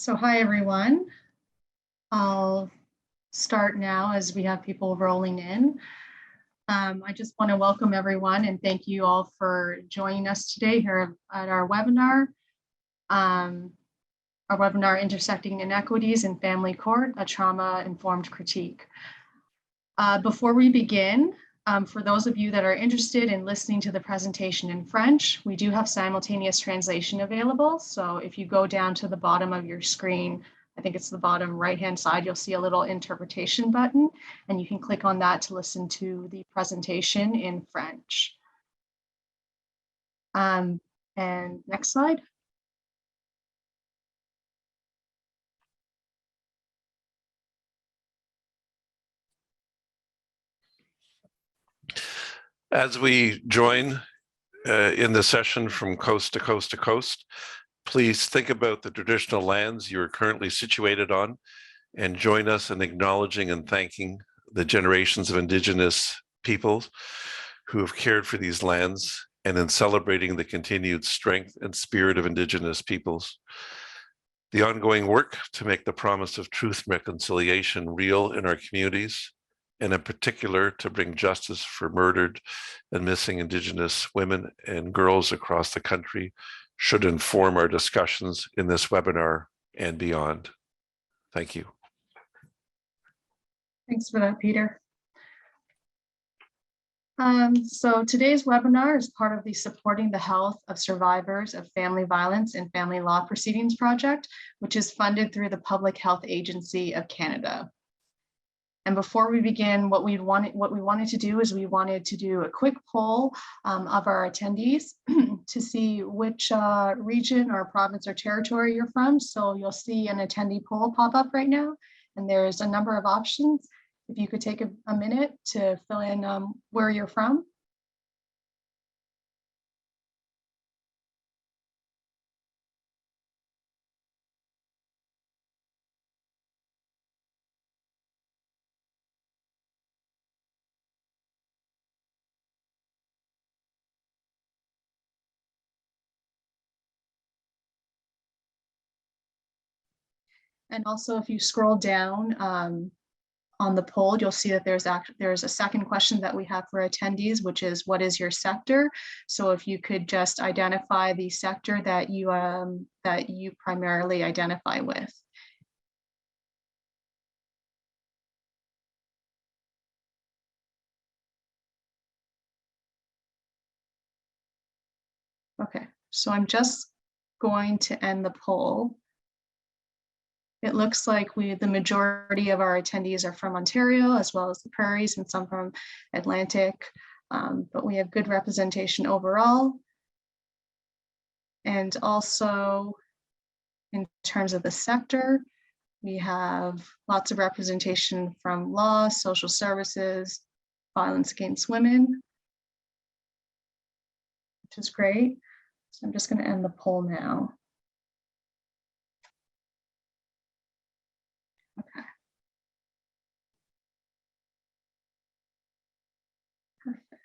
So hi, everyone. I'll start now as we have people rolling in. I just want to welcome everyone and thank you all for joining us today here at our webinar. Intersecting Inequities in Family Court, a Trauma-Informed Critique. Before we begin, for those of you that are interested in listening to the presentation in French, we do have simultaneous translation available. So if you go down to the bottom of your screen, I think it's the bottom right-hand side, you'll see a little interpretation button, and you can click on that to listen to the presentation in French. And next slide. As we join in the session from coast to coast to coast, please think about the traditional lands you are currently situated on and join us in acknowledging and thanking the generations of Indigenous peoples who have cared for these lands and in celebrating the continued strength and spirit of Indigenous peoples. The ongoing work to make the promise of truth and reconciliation real in our communities, and in particular to bring justice for murdered and missing Indigenous women and girls across the country, should inform our discussions in this webinar and beyond. Thank you. Thanks for that, Peter. So today's webinar is part of the Supporting the Health of Survivors of Family Violence and Family Law Proceedings project, which is funded through the Public Health Agency of Canada. And before we begin, what we wanted to do is we wanted to do a quick poll of our attendees to see which region or province or territory you're from. So you'll see an attendee poll pop up right now, and there's a number of options. If you could take a minute to fill in where you're from. And also, if you scroll down on the poll, you'll see that there's a second question that we have for attendees, which is, what is your sector? So if you could just identify the sector that you primarily identify with. Okay, so I'm just going to end the poll. It looks like the majority of our attendees are from Ontario, as well as the prairies, and some from Atlantic, but we have good representation overall. And also, in terms of the sector, we have lots of representation from law, social services, violence against women, which is great. So I'm just going to end the poll now. Okay. Perfect.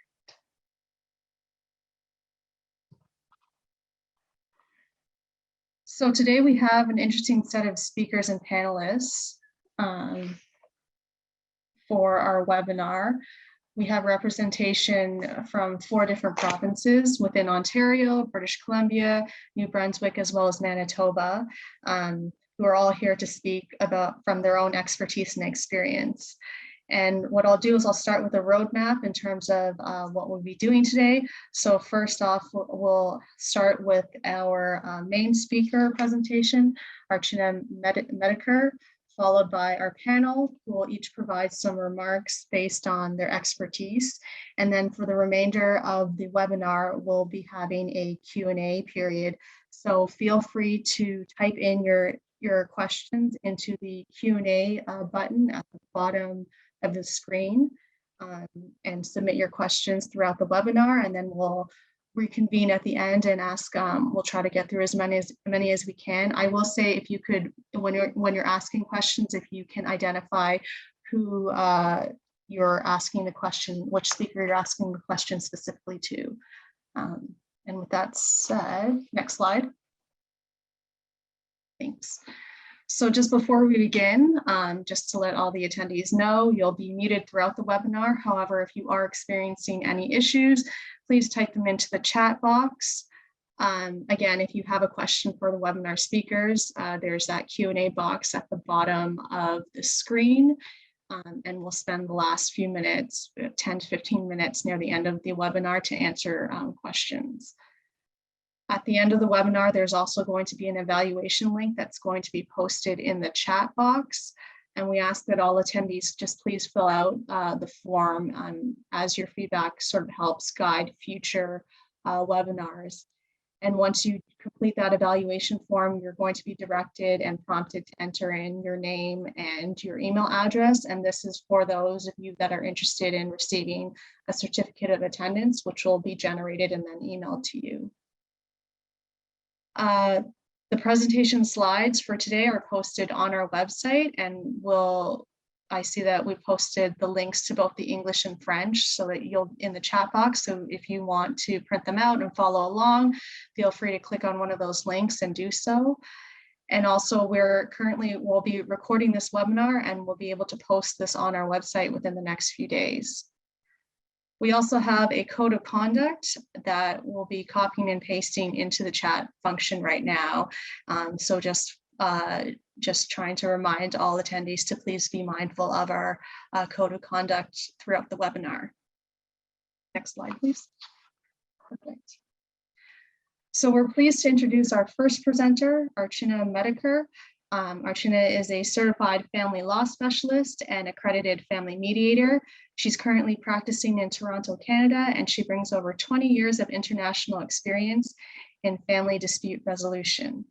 So today we have an interesting set of speakers and panelists for our webinar. We have representation from 4 different provinces within Ontario, British Columbia, New Brunswick, as well as Manitoba, who are all here to speak from their own expertise and experience. And what I'll do is I'll start with a roadmap in terms of what we'll be doing today. So first off, we'll start with our main speaker presentation, Archana Medekar, followed by our panel, who will each provide some remarks based on their expertise. And then for the remainder of the webinar, we'll be having a Q&A period. So feel free to type in your questions into the Q&A button at the bottom of the screen and submit your questions throughout the webinar, and then we'll reconvene at the end and ask. We'll try to get through as many as we can. I will say, if you could, when you're asking questions, if you can identify who you're asking the question, which speaker you're asking the question specifically to. And with that said, next slide. Thanks. So just before we begin, just to let all the attendees know, you'll be muted throughout the webinar. However, if you are experiencing any issues, please type them into the chat box. Again, if you have a question for the webinar speakers, there's that Q&A box at the bottom of the screen. And we'll spend the last few minutes, 10 to 15 minutes near the end of the webinar to answer questions. At the end of the webinar, there's also going to be an evaluation link that's going to be posted in the chat box. And we ask that all attendees just please fill out the form as your feedback sort of helps guide future webinars. And once you complete that evaluation form, you're going to be directed and prompted to enter in your name and your email address. And this is for those of you that are interested in receiving a certificate of attendance, which will be generated and then emailed to you. The presentation slides for today are posted on our website, and I see that we posted the links to both the English and French so that you'll in the chat box. So if you want to print them out and follow along, feel free to click on one of those links and do so. And also we'll be recording this webinar and we'll be able to post this on our website within the next few days. We also have a code of conduct that we'll be copying and pasting into the chat function right now. So just trying to remind all attendees to please be mindful of our code of conduct throughout the webinar. Next slide, please. Perfect. So we're pleased to introduce our first presenter, Archana Medekar. Archana is a certified family law specialist and accredited family mediator. She's currently practicing in Toronto, Canada, and she brings over 20 years of international experience in family dispute resolution.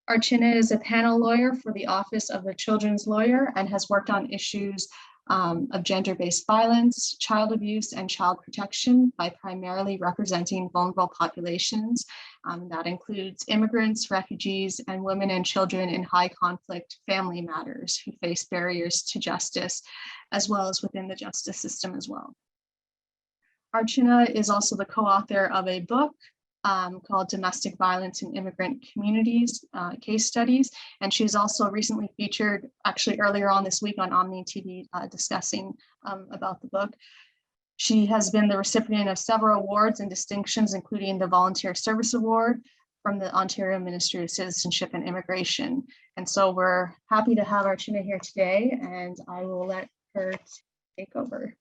Archana is a panel lawyer for the Office of the Children's Lawyer and has worked on issues of gender-based violence, child abuse, and child protection by primarily representing vulnerable populations. That includes immigrants, refugees, and women and children in high conflict family matters who face barriers to justice, as well as within the justice system as well. Archana is also the co-author of a book called Domestic Violence in Immigrant Communities, Case Studies. And she's also recently featured, actually earlier on this week on Omni TV, discussing about the book. She has been the recipient of several awards and distinctions, including the Volunteer Service Award from the Ontario Ministry of Citizenship and Immigration. And so we're happy to have Archana here today, and I will let her take over.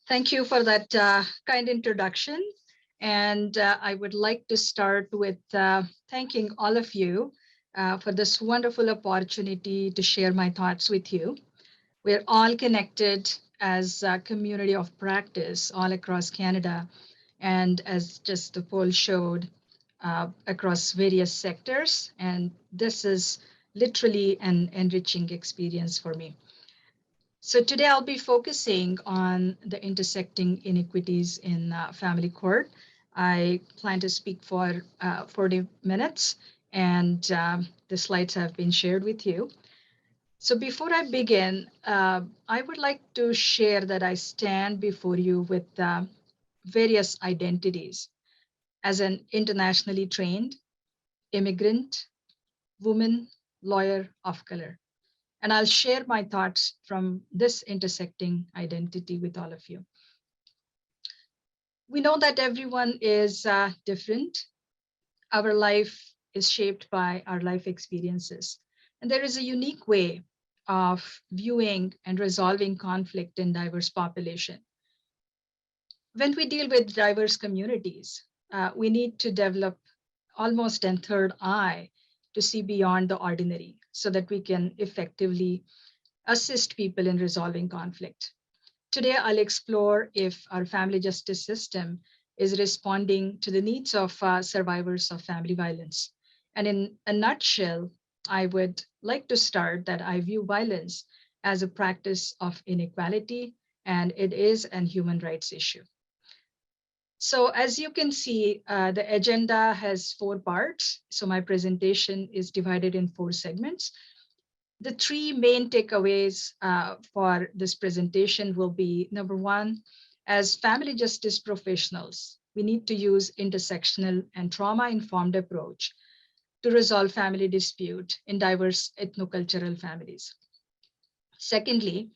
Thank you for that kind introduction. And I would like to start with thanking all of you for this wonderful opportunity to share my thoughts with you. We're all connected as a community of practice all across Canada. And as just the poll showed, across various sectors. And this is literally an enriching experience for me. So today I'll be focusing on the intersecting inequities in family court. I plan to speak for 40 minutes, and the slides have been shared with you. So before I begin, I would like to share that I stand before you with various identities as an internationally trained immigrant, woman, lawyer of color. And I'll share my thoughts from this intersecting identity with all of you. We know that everyone is different. Our life is shaped by our life experiences. And there is a unique way of viewing and resolving conflict in diverse population. When we deal with diverse communities, we need to develop almost a third eye to see beyond the ordinary so that we can effectively assist people in resolving conflict. Today, I'll explore if our family justice system is responding to the needs of survivors of family violence. And in a nutshell, I would like to start that I view violence as a practice of inequality, and it is a human rights issue. So as you can see, the agenda has 4 parts. So my presentation is divided in 4 segments. The 3 main takeaways for this presentation will be, number 1, as family justice professionals, we need to use intersectional and trauma-informed approach to resolve family dispute in diverse ethnocultural families. Secondly,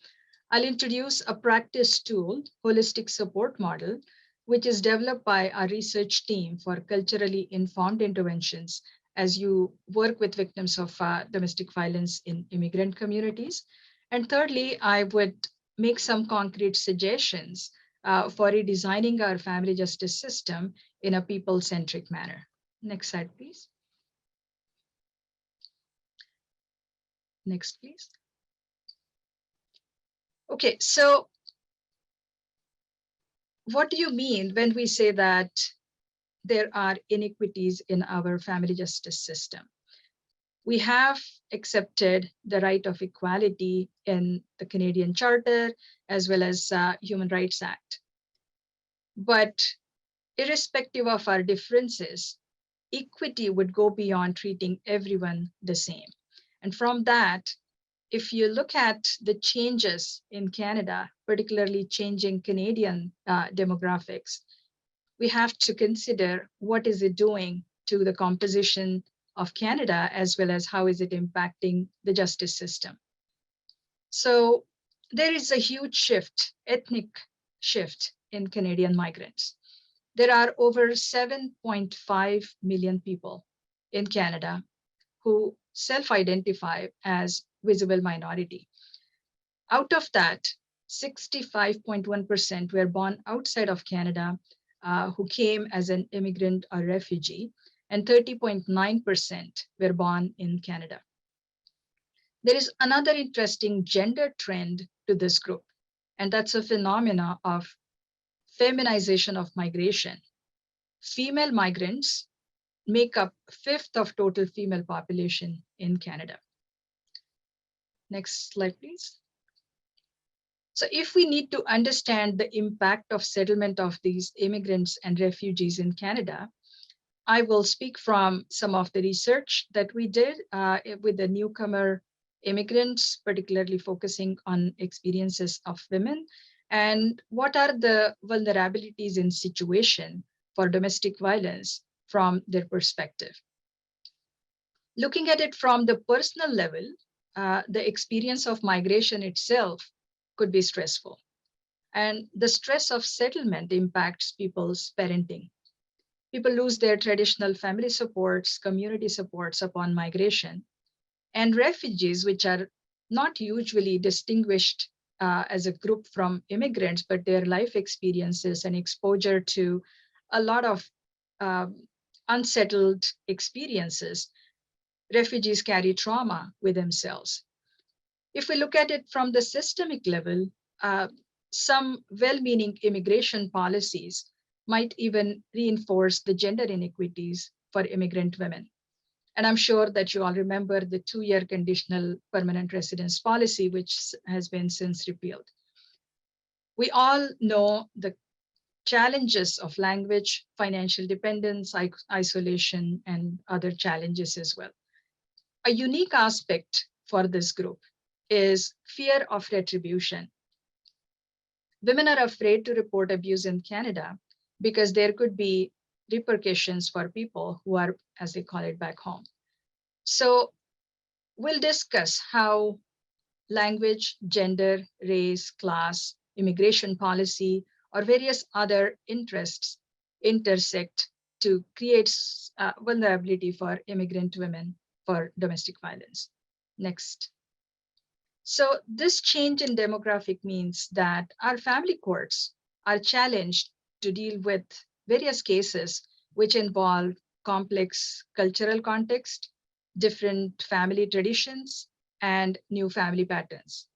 I'll introduce a practice tool, holistic support model, which is developed by our research team for culturally informed interventions as you work with victims of domestic violence in immigrant communities. And thirdly, I would make some concrete suggestions for redesigning our family justice system in a people-centric manner. Next slide, please. Next, please. Okay, so what do you mean when we say that there are inequities in our family justice system? We have accepted the right of equality in the Canadian Charter as well as Human Rights Act. But irrespective of our differences, equity would go beyond treating everyone the same. And from that, if you look at the changes in Canada, particularly changing Canadian demographics, we have to consider what is it doing to the composition of Canada, as well as how is it impacting the justice system. So there is a huge shift, ethnic shift in Canadian migrants. There are over 7.5 million people in Canada who self-identify as visible minority. Out of that, 65.1% were born outside of Canada who came as an immigrant or refugee, and 30.9% were born in Canada. There is another interesting gender trend to this group, and that's a phenomena of feminization of migration. Female migrants make up 1/5 of total female population in Canada. Next slide, please. So if we need to understand the impact of settlement of these immigrants and refugees in Canada, I will speak from some of the research that we did with the newcomer immigrants, particularly focusing on experiences of women, and what are the vulnerabilities in situation for domestic violence from their perspective. Looking at it from the personal level, the experience of migration itself could be stressful. And the stress of settlement impacts people's parenting. People lose their traditional family supports, community supports upon migration. And refugees, which are not usually distinguished as a group from immigrants, but their life experiences and exposure to a lot of unsettled experiences, refugees carry trauma with themselves. If we look at it from the systemic level, some well-meaning immigration policies might even reinforce the gender inequities for immigrant women. And I'm sure that you all remember the 2-year conditional permanent residence policy, which has been since repealed. We all know the challenges of language, financial dependence, isolation, and other challenges as well. A unique aspect for this group is fear of retribution. Women are afraid to report abuse in Canada because there could be repercussions for people who are, as they call it, back home. So we'll discuss how language, gender, race, class, immigration policy, or various other interests intersect to create vulnerability for immigrant women for domestic violence. Next. So this change in demographic means that our family courts are challenged to deal with various cases which involve complex cultural context, different family traditions, and new family patterns.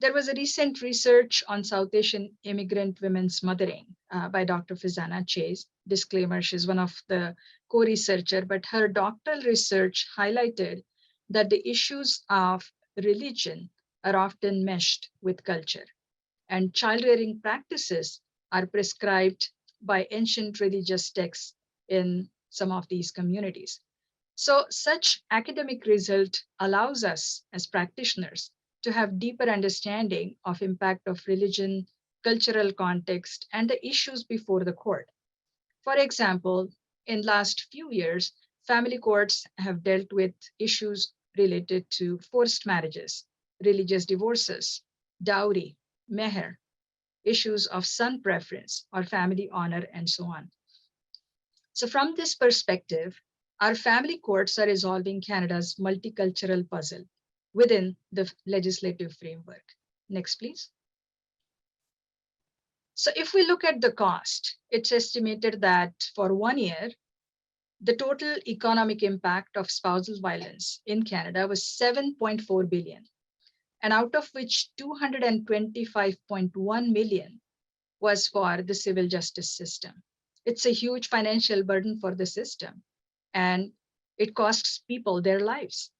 There was a recent research on South Asian immigrant women's mothering by Dr. Fizana Chase. Disclaimer, she's one of the co-researchers, but her doctoral research highlighted that the issues of religion are often meshed with culture, and child-rearing practices are prescribed by ancient religious texts in some of these communities. So such academic result allows us as practitioners to have deeper understanding of impact of religion, cultural context, and the issues before the court. For example, in last few years, family courts have dealt with issues related to forced marriages, religious divorces, dowry, meher, issues of son preference or family honor, and so on. So from this perspective, our family courts are resolving Canada's multicultural puzzle within the legislative framework. Next, please. So if we look at the cost, it's estimated that for 1 year, the total economic impact of spousal violence in Canada was 7.4 billion, and out of which 225.1 million was for the civil justice system. It's a huge financial burden for the system, and it costs people their lives.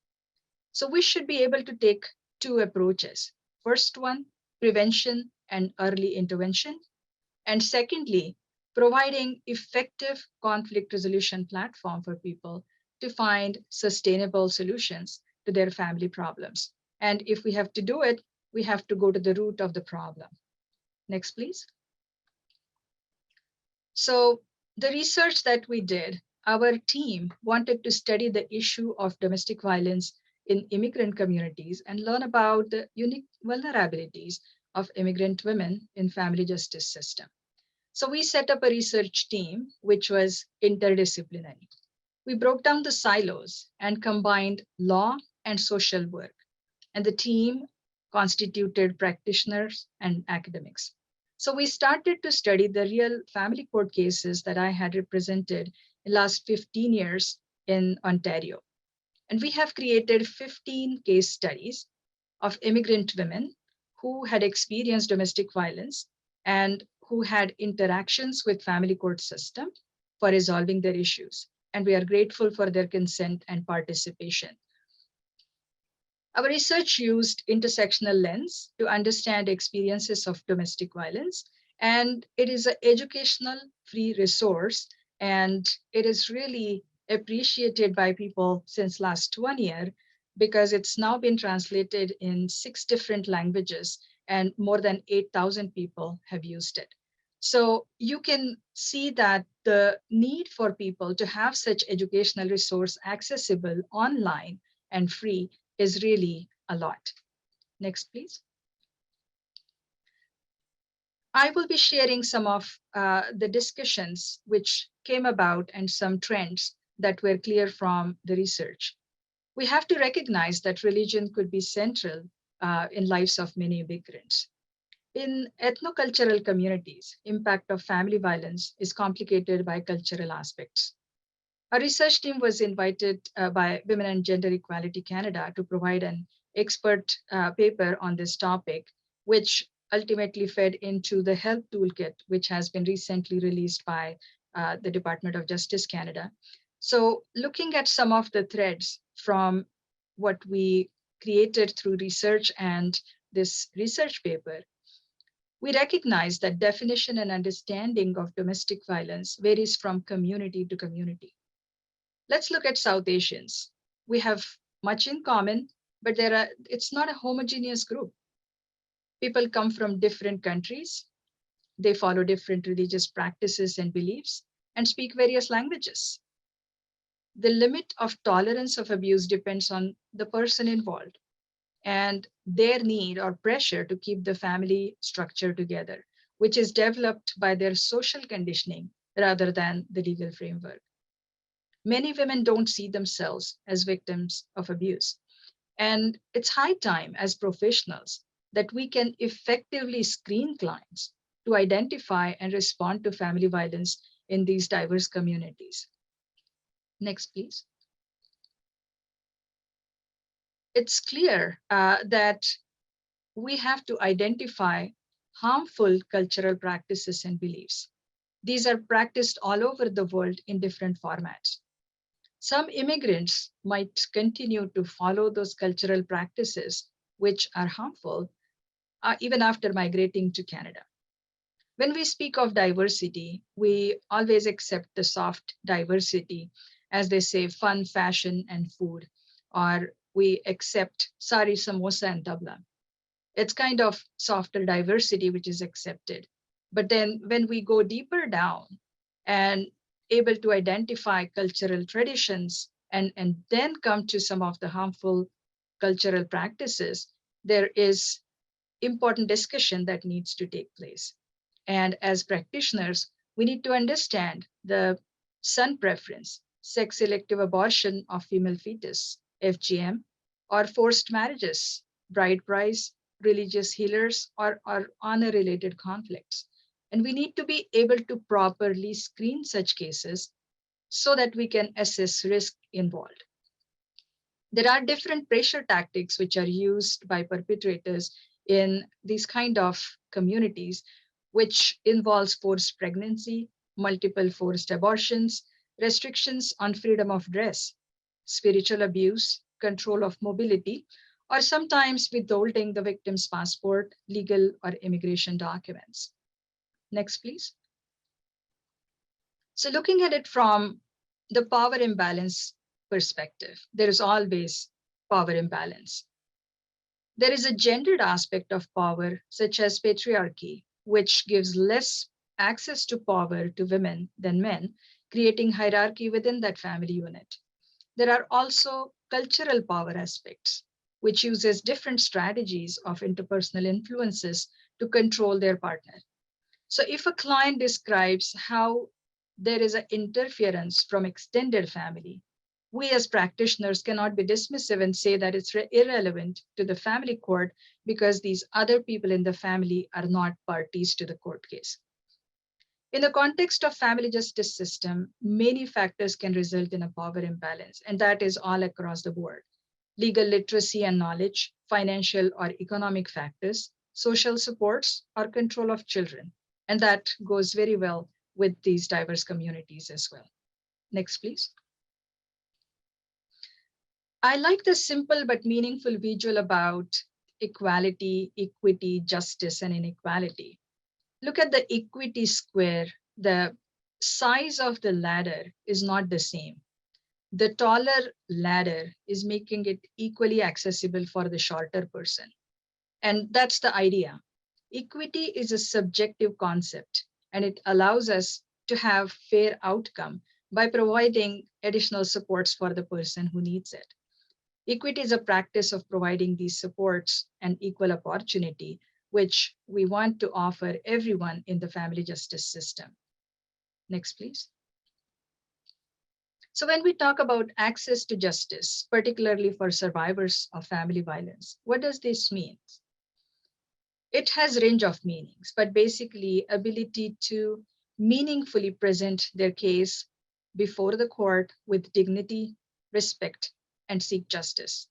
So we should be able to take two approaches. First one, prevention and early intervention. And secondly, providing effective conflict resolution platform for people to find sustainable solutions to their family problems. And if we have to do it, we have to go to the root of the problem. Next, please. So the research that we did, our team wanted to study the issue of domestic violence in immigrant communities and learn about the unique vulnerabilities of immigrant women in family justice system. So we set up a research team, which was interdisciplinary. We broke down the silos and combined law and social work. And the team constituted practitioners and academics. So we started to study the real family court cases that I had represented in the last 15 years in Ontario. And we have created 15 case studies of immigrant women who had experienced domestic violence and who had interactions with family court system for resolving their issues. And we are grateful for their consent and participation. Our research used intersectional lens to understand experiences of domestic violence, and it is an educational free resource, and it is really appreciated by people since last 1 year because it's now been translated in 6 different languages and more than 8,000 people have used it. So you can see that the need for people to have such educational resource accessible online and free is really a lot. Next, please. I will be sharing some of the discussions which came about and some trends that were clear from the research. We have to recognize that religion could be central in lives of many immigrants. In ethnocultural communities, impact of family violence is complicated by cultural aspects. Our research team was invited by Women and Gender Equality Canada to provide an expert paper on this topic, which ultimately fed into the help toolkit, which has been recently released by the Department of Justice Canada. So looking at some of the threads from what we created through research and this research paper, we recognize that definition and understanding of domestic violence varies from community to community. Let's look at South Asians. We have much in common, but it's not a homogeneous group. People come from different countries. They follow different religious practices and beliefs and speak various languages. The limit of tolerance of abuse depends on the person involved and their need or pressure to keep the family structure together, which is developed by their social conditioning rather than the legal framework. Many women don't see themselves as victims of abuse. And it's high time as professionals that we can effectively screen clients to identify and respond to family violence in these diverse communities. Next, please. It's clear that we have to identify harmful cultural practices and beliefs. These are practiced all over the world in different formats. Some immigrants might continue to follow those cultural practices which are harmful even after migrating to Canada. When we speak of diversity, we always accept the soft diversity, as they say, fun, fashion, and food, or we accept sari, samosa, and tabla. It's kind of softer diversity, which is accepted. But then when we go deeper down and able to identify cultural traditions and then come to some of the harmful cultural practices, there is important discussion that needs to take place. And as practitioners, we need to understand the son preference, sex selective abortion of female fetus, FGM, or forced marriages, bride price, religious healers, or honor-related conflicts. And we need to be able to properly screen such cases so that we can assess risk involved. There are different pressure tactics which are used by perpetrators in these kind of communities, which involves forced pregnancy, multiple forced abortions, restrictions on freedom of dress, spiritual abuse, control of mobility, or sometimes withholding the victim's passport, legal or immigration documents. Next, please. So looking at it from the power imbalance perspective, there is always power imbalance. There is a gendered aspect of power, such as patriarchy, which gives less access to power to women than men, creating hierarchy within that family unit. There are also cultural power aspects, which uses different strategies of interpersonal influences to control their partner. So if a client describes how there is an interference from extended family, we as practitioners cannot be dismissive and say that it's irrelevant to the family court because these other people in the family are not parties to the court case. In the context of family justice system, many factors can result in a power imbalance, and that is all across the board. Legal literacy and knowledge, financial or economic factors, social supports, or control of children. And that goes very well with these diverse communities as well. Next, please. I like the simple but meaningful visual about equality, equity, justice, and inequality. Look at the equity square. The size of the ladder is not the same. The taller ladder is making it equally accessible for the shorter person. And that's the idea. Equity is a subjective concept, and it allows us to have fair outcome by providing additional supports for the person who needs it. Equity is a practice of providing these supports and equal opportunity, which we want to offer everyone in the family justice system. Next, please. So when we talk about access to justice, particularly for survivors of family violence, what does this mean? It has a range of meanings, but basically ability to meaningfully present their case before the court with dignity, respect, and seek justice.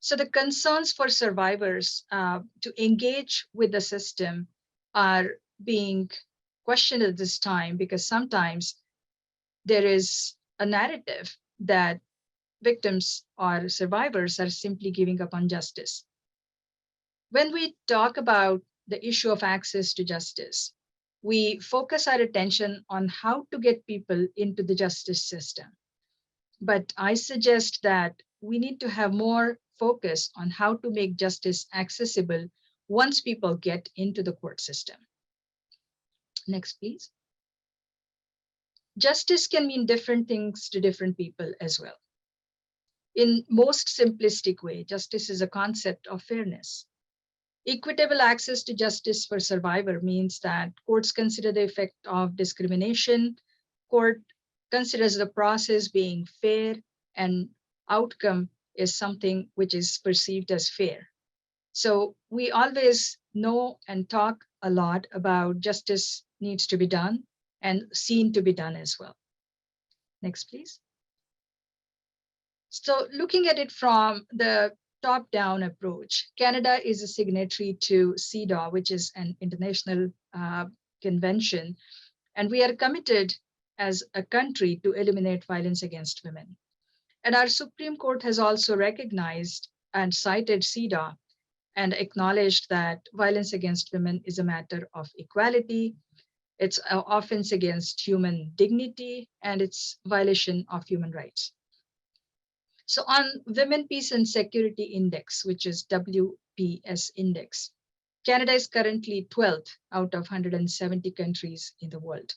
So the concerns for survivors to engage with the system are being questioned at this time because sometimes there is a narrative that victims or survivors are simply giving up on justice. When we talk about the issue of access to justice, we focus our attention on how to get people into the justice system. But I suggest that we need to have more focus on how to make justice accessible once people get into the court system. Next, please. Justice can mean different things to different people as well. In most simplistic way, justice is a concept of fairness. Equitable access to justice for survivor means that courts consider the effect of discrimination, court considers the process being fair, and outcome is something which is perceived as fair. So we always know and talk a lot about justice needs to be done and seen to be done as well. Next, please. So looking at it from the top-down approach, Canada is a signatory to CEDAW, which is an international convention, and we are committed as a country to eliminate violence against women. And our Supreme Court has also recognized and cited CEDAW and acknowledged that violence against women is a matter of equality, it's an offense against human dignity, and it's violation of human rights. So on Women, Peace and Security Index, which is WPS Index, Canada is currently 12th out of 170 countries in the world.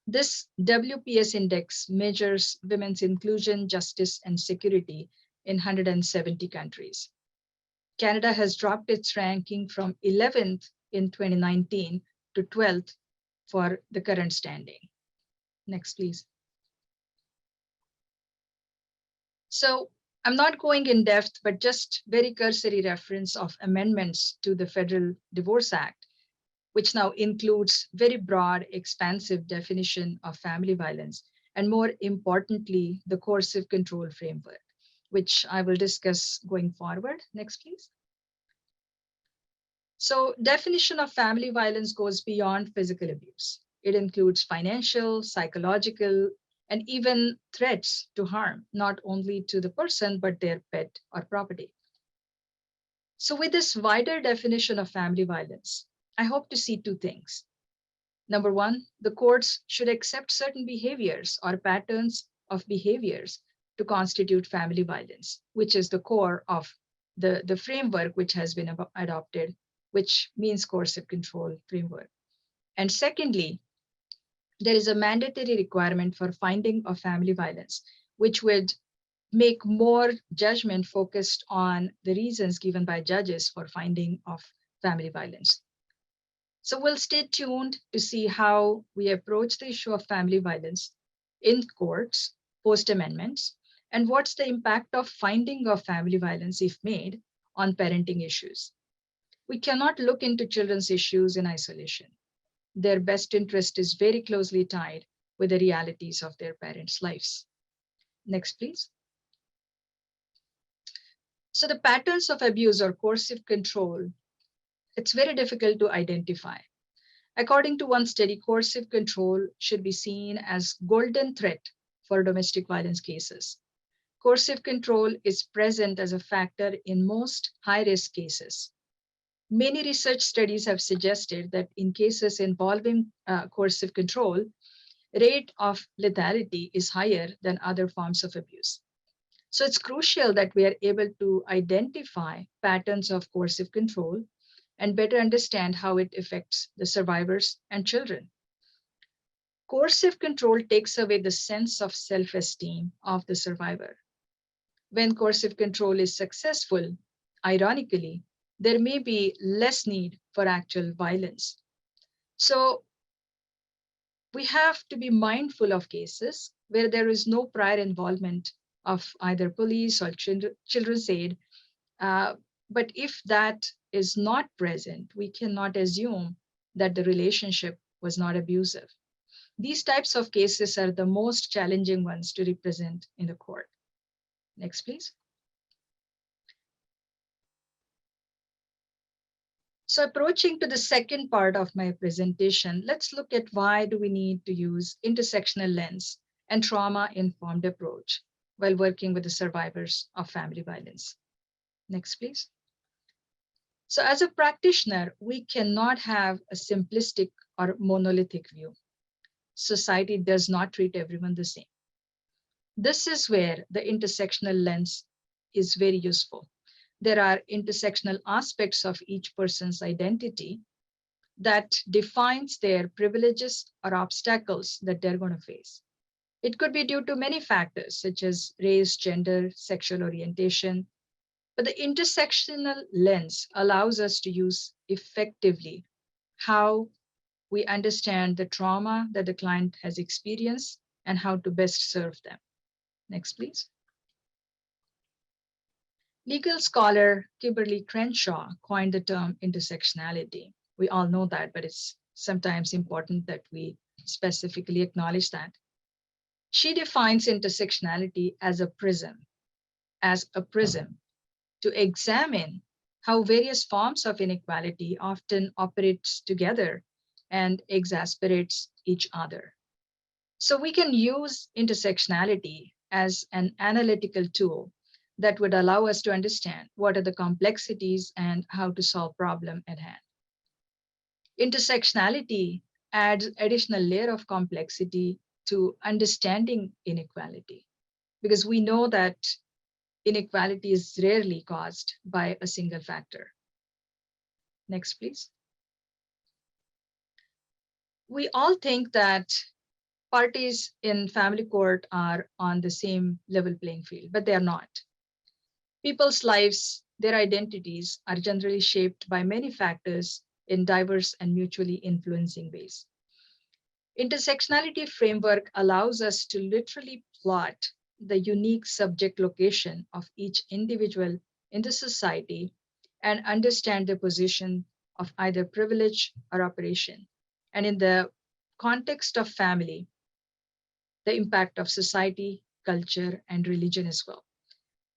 This WPS index measures women's inclusion, justice, and security in 170 countries. Canada has dropped its ranking from 11th in 2019 to 12th for the current standing. Next, please. So I'm not going in depth, but just very cursory reference of amendments to the Federal Divorce Act, which now includes very broad, expansive definition of family violence, and more importantly, the coercive control framework, which I will discuss going forward. Next, please. So definition of family violence goes beyond physical abuse. It includes financial, psychological, and even threats to harm, not only to the person, but their pet or property. So with this wider definition of family violence, I hope to see two things. Number one, the courts should accept certain behaviors or patterns of behaviors to constitute family violence, which is the core of the framework which has been adopted, which means coercive control framework. And secondly, there is a mandatory requirement for finding of family violence, which would make more judgment focused on the reasons given by judges for finding of family violence. So we'll stay tuned to see how we approach the issue of family violence in courts post-amendments, and what's the impact of finding of family violence, if made, on parenting issues. We cannot look into children's issues in isolation. Their best interest is very closely tied with the realities of their parents' lives. Next, please. So the patterns of abuse or coercive control, it's very difficult to identify. According to one study, coercive control should be seen as golden thread for domestic violence cases. Coercive control is present as a factor in most high-risk cases. Many research studies have suggested that in cases involving coercive control, rate of lethality is higher than other forms of abuse. So it's crucial that we are able to identify patterns of coercive control and better understand how it affects the survivors and children. Coercive control takes away the sense of self-esteem of the survivor. When coercive control is successful, ironically, there may be less need for actual violence. So we have to be mindful of cases where there is no prior involvement of either police or children's aid. But if that is not present, we cannot assume that the relationship was not abusive. These types of cases are the most challenging ones to represent in the court. Next, please. So approaching to the second part of my presentation, let's look at why do we need to use intersectional lens and trauma-informed approach while working with the survivors of family violence. Next, please. So as a practitioner, we cannot have a simplistic or monolithic view. Society does not treat everyone the same. This is where the intersectional lens is very useful. There are intersectional aspects of each person's identity that defines their privileges or obstacles that they're going to face. It could be due to many factors such as race, gender, sexual orientation, but the intersectional lens allows us to use effectively how we understand the trauma that the client has experienced and how to best serve them. Next, please. Legal scholar Kimberly Crenshaw coined the term intersectionality. We all know that, but it's sometimes important that we specifically acknowledge that. She defines intersectionality as a prism to examine how various forms of inequality often operates together and exasperates each other. So we can use intersectionality as an analytical tool that would allow us to understand what are the complexities and how to solve problem at hand. Intersectionality adds additional layer of complexity to understanding inequality. because we know that inequality is rarely caused by a single factor. Next, please. We all think that parties in family court are on the same level playing field, but they are not. People's lives, their identities are generally shaped by many factors in diverse and mutually influencing ways. Intersectionality framework allows us to literally plot the unique subject location of each individual in the society and understand the position of either privilege or oppression. And in the context of family, the impact of society, culture, and religion as well.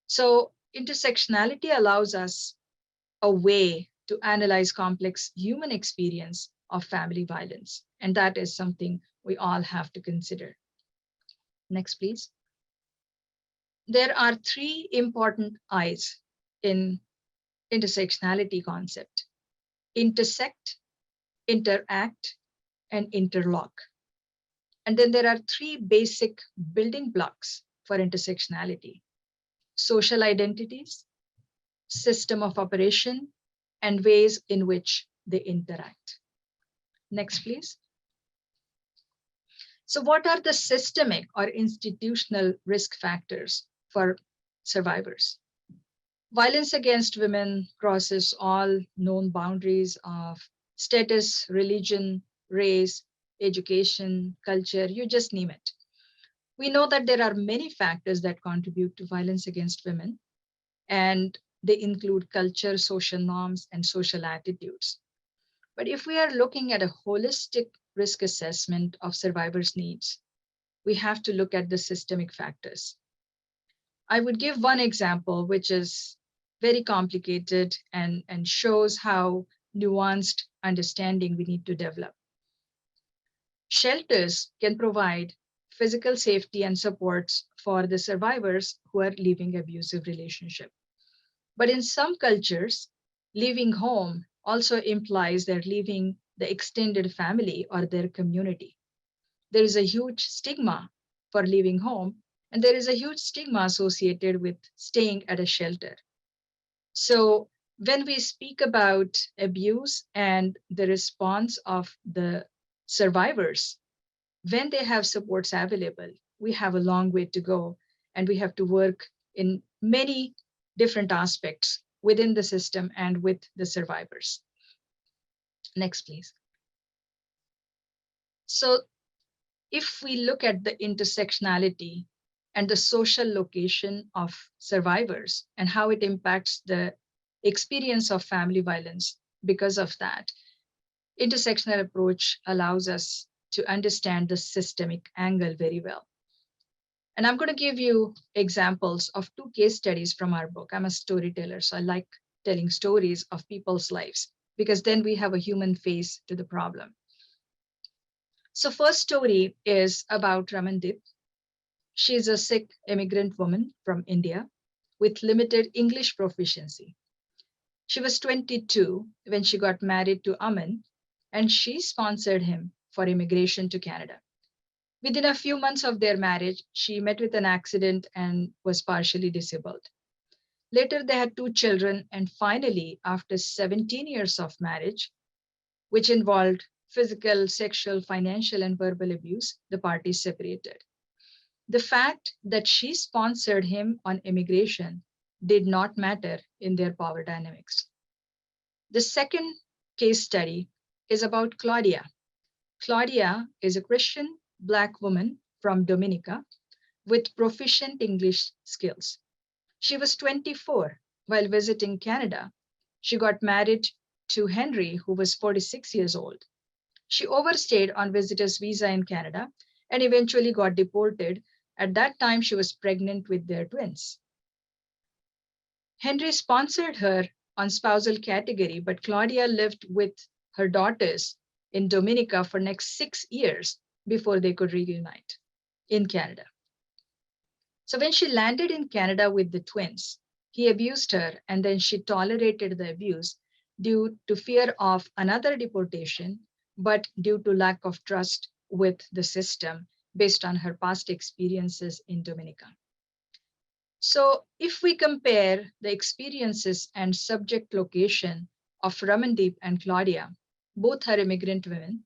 So intersectionality allows us a way to analyze complex human experience of family violence. And that is something we all have to consider. Next, please. There are three important I's in intersectionality concept: intersect, interact, and interlock. And then there are three basic building blocks for intersectionality: social identities, system of operation, and ways in which they interact. Next, please. So what are the systemic or institutional risk factors for survivors? Violence against women crosses all known boundaries of status, religion, race, education, culture, you just name it. We know that there are many factors that contribute to violence against women, and they include culture, social norms, and social attitudes. But if we are looking at a holistic risk assessment of survivors' needs, we have to look at the systemic factors. I would give one example, which is very complicated and shows how nuanced understanding we need to develop. Shelters can provide physical safety and supports for the survivors who are leaving abusive relationship. But in some cultures, leaving home also implies they're leaving the extended family or their community. There is a huge stigma for leaving home, and there is a huge stigma associated with staying at a shelter. So when we speak about abuse and the response of the survivors, when they have supports available, we have a long way to go, and we have to work in many different aspects within the system and with the survivors. Next, please. So if we look at the intersectionality and the social location of survivors and how it impacts the experience of family violence because of that, intersectional approach allows us to understand the systemic angle very well. And I'm going to give you examples of two case studies from our book. I'm a storyteller, so I like telling stories of people's lives, because then we have a human face to the problem. So first story is about Ramandeep. She's a Sikh immigrant woman from India with limited English proficiency. She was 22 when she got married to Aman, and she sponsored him for immigration to Canada. Within a few months of their marriage, she met with an accident and was partially disabled. Later, they had 2 children, and finally, after 17 years of marriage, which involved physical, sexual, financial, and verbal abuse, the parties separated. The fact that she sponsored him on immigration did not matter in their power dynamics. The second case study is about Claudia. Claudia is a Christian Black woman from Dominica with proficient English skills. She was 24 while visiting Canada. She got married to Henry, who was 46 years old. She overstayed on visitor's visa in Canada and eventually got deported. At that time, she was pregnant with their twins. Henry sponsored her on spousal category, but Claudia lived with her daughters in Dominica for next 6 years before they could reunite in Canada. So when she landed in Canada with the twins, he abused her, and then she tolerated the abuse due to fear of another deportation, but due to lack of trust with the system based on her past experiences in Dominica. So if we compare the experiences and subject location of Ramandeep and Claudia, both are immigrant women,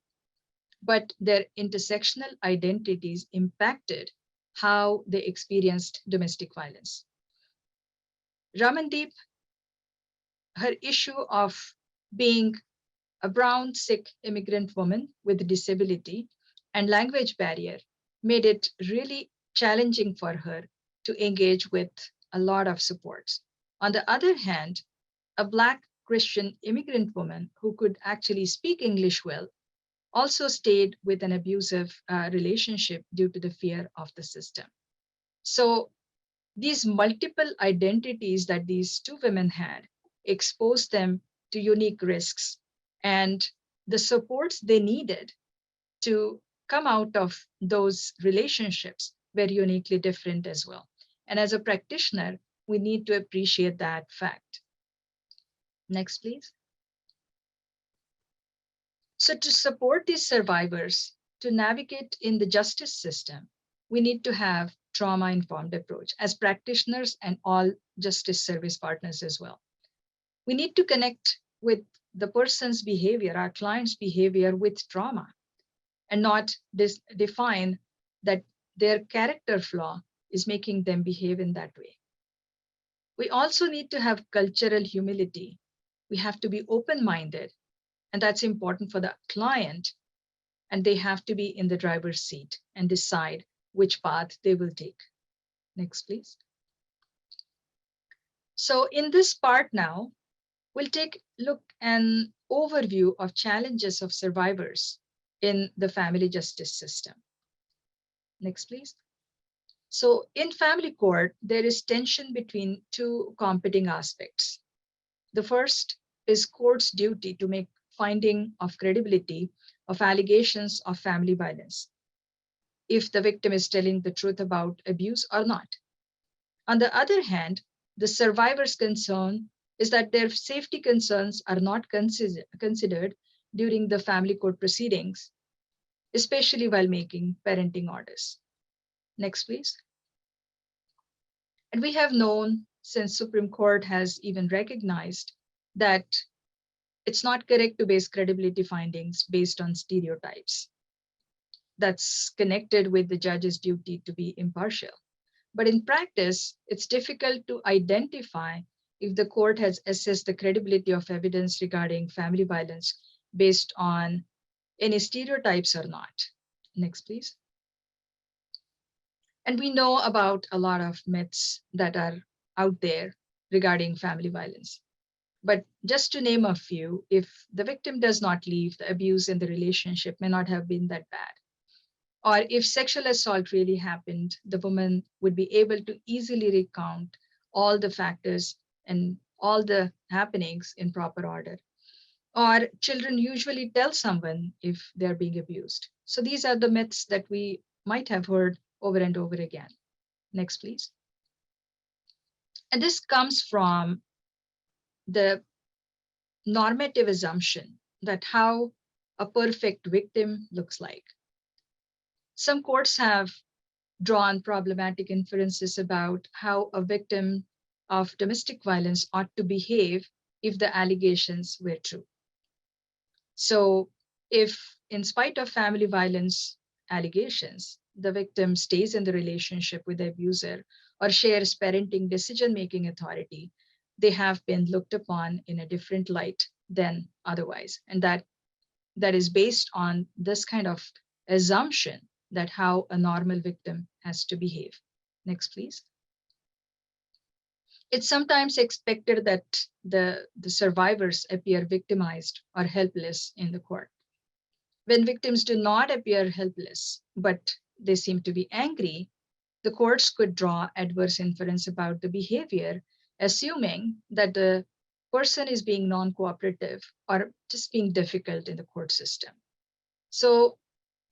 but their intersectional identities impacted how they experienced domestic violence. Ramandeep, her issue of being a brown, sick immigrant woman with a disability and language barrier made it really challenging for her to engage with a lot of supports. On the other hand, a Black Christian immigrant woman who could actually speak English well also stayed with an abusive relationship due to the fear of the system. So these multiple identities that these two women had exposed them to unique risks, and the supports they needed to come out of those relationships were uniquely different as well. And as a practitioner, we need to appreciate that fact. Next, please. So to support these survivors to navigate in the justice system, we need to have trauma-informed approach as practitioners and all justice service partners as well. We need to connect with the person's behavior, our client's behavior with trauma, and not define that their character flaw is making them behave in that way. We also need to have cultural humility. We have to be open-minded, and that's important for the client, and they have to be in the driver's seat and decide which path they will take. Next, please. So in this part now, we'll take a look an overview of challenges of survivors in the family justice system. Next, please. So in family court, there is tension between two competing aspects. The first is court's duty to make finding of credibility of allegations of family violence, if the victim is telling the truth about abuse or not. On the other hand, the survivor's concern is that their safety concerns are not considered during the family court proceedings, especially while making parenting orders. Next, please. And we have known since Supreme Court has even recognized that it's not correct to base credibility findings based on stereotypes. That's connected with the judge's duty to be impartial. But in practice, it's difficult to identify if the court has assessed the credibility of evidence regarding family violence based on any stereotypes or not. Next, please. And we know about a lot of myths that are out there regarding family violence. But just to name a few, if the victim does not leave, the abuse in the relationship may not have been that bad. Or if sexual assault really happened, the woman would be able to easily recount all the factors and all the happenings in proper order. Or children usually tell someone if they're being abused. So these are the myths that we might have heard over and over again. Next, please. And this comes from the normative assumption that how a perfect victim looks like. Some courts have drawn problematic inferences about how a victim of domestic violence ought to behave if the allegations were true. So if, in spite of family violence allegations, the victim stays in the relationship with the abuser or shares parenting decision-making authority, they have been looked upon in a different light than otherwise. And that is based on this kind of assumption that how a normal victim has to behave. Next, please. It's sometimes expected that the survivors appear victimized or helpless in the court. When victims do not appear helpless, but they seem to be angry, the courts could draw adverse inference about the behavior, assuming that the person is being non-cooperative or just being difficult in the court system. So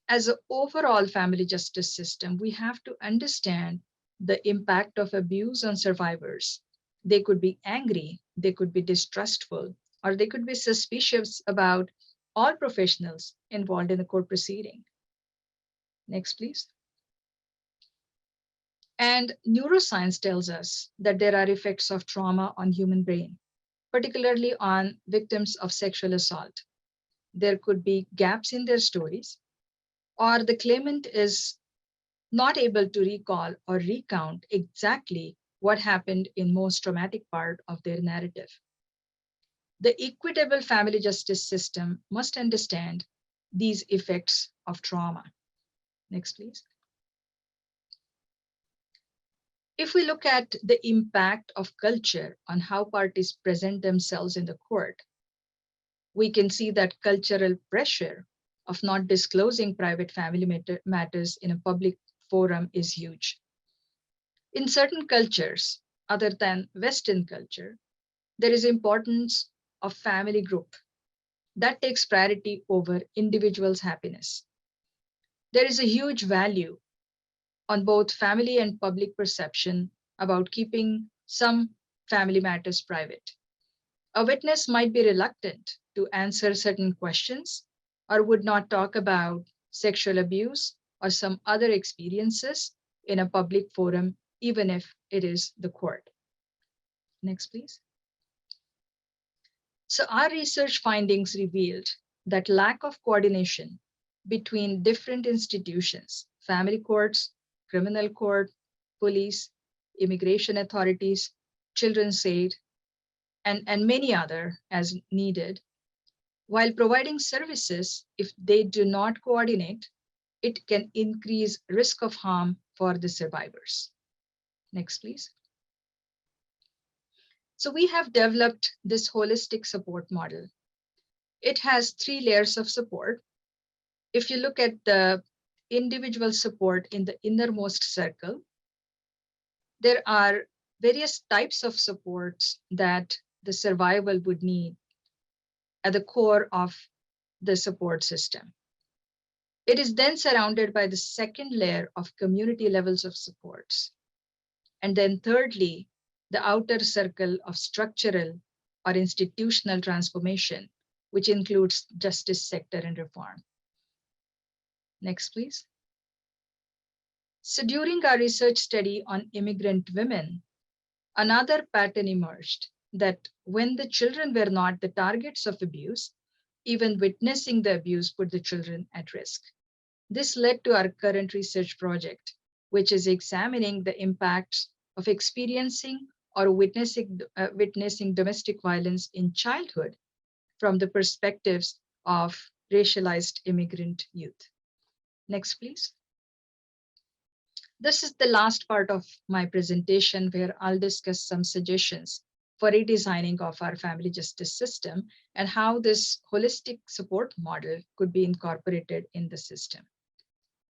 as an overall family justice system, we have to understand the impact of abuse on survivors. They could be angry, they could be distrustful, or they could be suspicious about all professionals involved in the court proceeding. Next, please. And neuroscience tells us that there are effects of trauma on human brain, particularly on victims of sexual assault. There could be gaps in their stories, or the claimant is not able to recall or recount exactly what happened in most traumatic part of their narrative. The equitable family justice system must understand these effects of trauma. Next, please. If we look at the impact of culture on how parties present themselves in the court, we can see that cultural pressure of not disclosing private family matters in a public forum is huge. In certain cultures, other than Western culture, there is importance of family group that takes priority over individuals' happiness. There is a huge value on both family and public perception about keeping some family matters private. A witness might be reluctant to answer certain questions or would not talk about sexual abuse or some other experiences in a public forum, even if it is the court. Next, please. So our research findings revealed that lack of coordination between different institutions, family courts, criminal court, police, immigration authorities, children's aid, and many other as needed. While providing services, if they do not coordinate, it can increase risk of harm for the survivors. Next, please. So we have developed this holistic support model. It has 3 layers of support. If you look at the individual support in the innermost circle, there are various types of supports that the survivor would need at the core of the support system. It is then surrounded by the second layer of community levels of supports. And then thirdly, the outer circle of structural or institutional transformation, which includes justice sector and reform. Next, please. So during our research study on immigrant women, another pattern emerged that when the children were not the targets of abuse, even witnessing the abuse put the children at risk. This led to our current research project, which is examining the impacts of experiencing or witnessing domestic violence in childhood from the perspectives of racialized immigrant youth. Next, please. This is the last part of my presentation where I'll discuss some suggestions for redesigning of our family justice system and how this holistic support model could be incorporated in the system.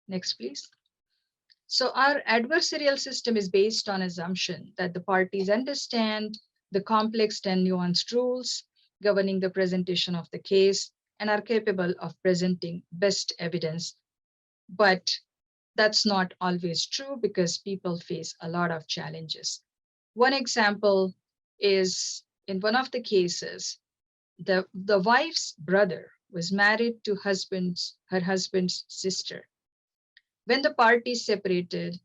Next, please. So our adversarial system is based on assumption that the parties understand the complex and nuanced rules governing the presentation of the case and are capable of presenting best evidence. But that's not always true because people face a lot of challenges. One example is in one of the cases, the wife's brother was married to her husband's sister. When the parties separated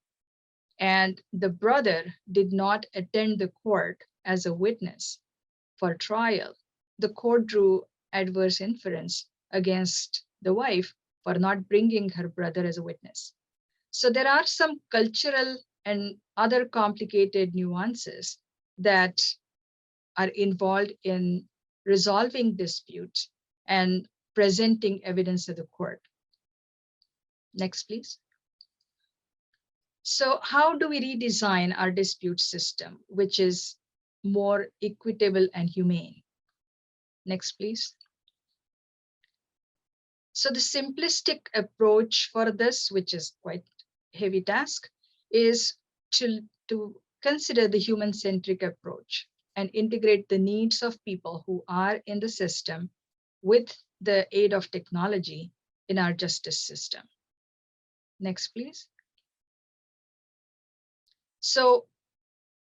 and the brother did not attend the court as a witness for trial, the court drew adverse inference against the wife for not bringing her brother as a witness. So there are some cultural and other complicated nuances that are involved in resolving disputes and presenting evidence to the court. Next, please. So how do we redesign our dispute system, which is more equitable and humane? Next, please. So the simplistic approach for this, which is quite a heavy task, is to consider the human-centric approach and integrate the needs of people who are in the system with the aid of technology in our justice system. Next, please. So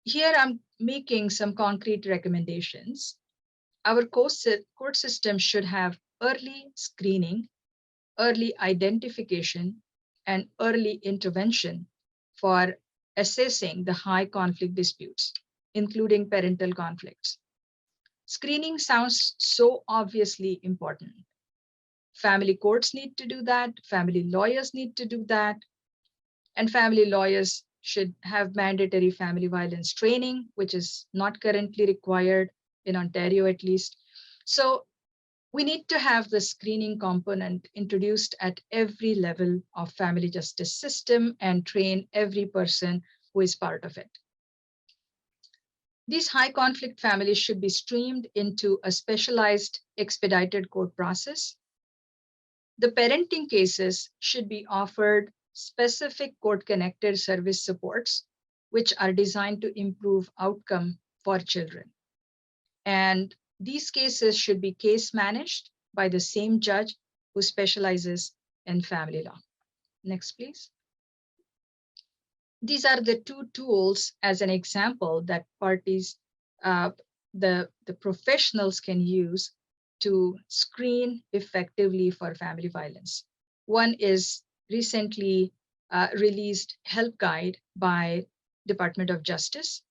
here I'm making some concrete recommendations. Our court system should have early screening, early identification, and early intervention for assessing the high conflict disputes, including parental conflicts. Screening sounds so obviously important. Family courts need to do that. Family lawyers need to do that. And family lawyers should have mandatory family violence training, which is not currently required in Ontario, at least. So we need to have the screening component introduced at every level of family justice system and train every person who is part of it. These high conflict families should be streamed into a specialized expedited court process. The parenting cases should be offered specific court-connected service supports, which are designed to improve outcome for children. And these cases should be case managed by the same judge who specializes in family law. Next, please. These are the two tools as an example that parties, the professionals can use to screen effectively for family violence. One is recently released help guide by Department of Justice.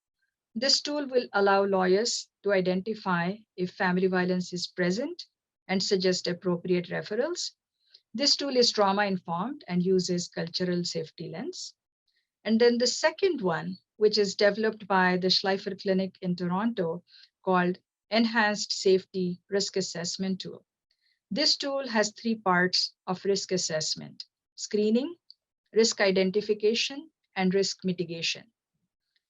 This tool will allow lawyers to identify if family violence is present and suggest appropriate referrals. This tool is trauma-informed and uses cultural safety lens. And then the second one, which is developed by the Schleifer Clinic in Toronto, called Enhanced Safety Risk Assessment Tool. This tool has three parts of risk assessment: screening, risk identification, and risk mitigation.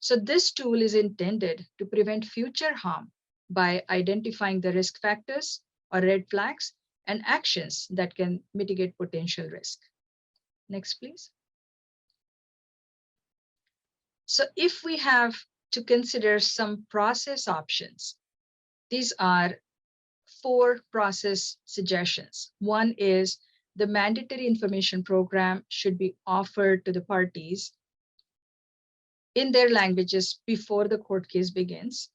So this tool is intended to prevent future harm by identifying the risk factors or red flags and actions that can mitigate potential risk. Next, please. So if we have to consider some process options, these are 4 process suggestions. One is the mandatory information program should be offered to the parties in their languages before the court case begins.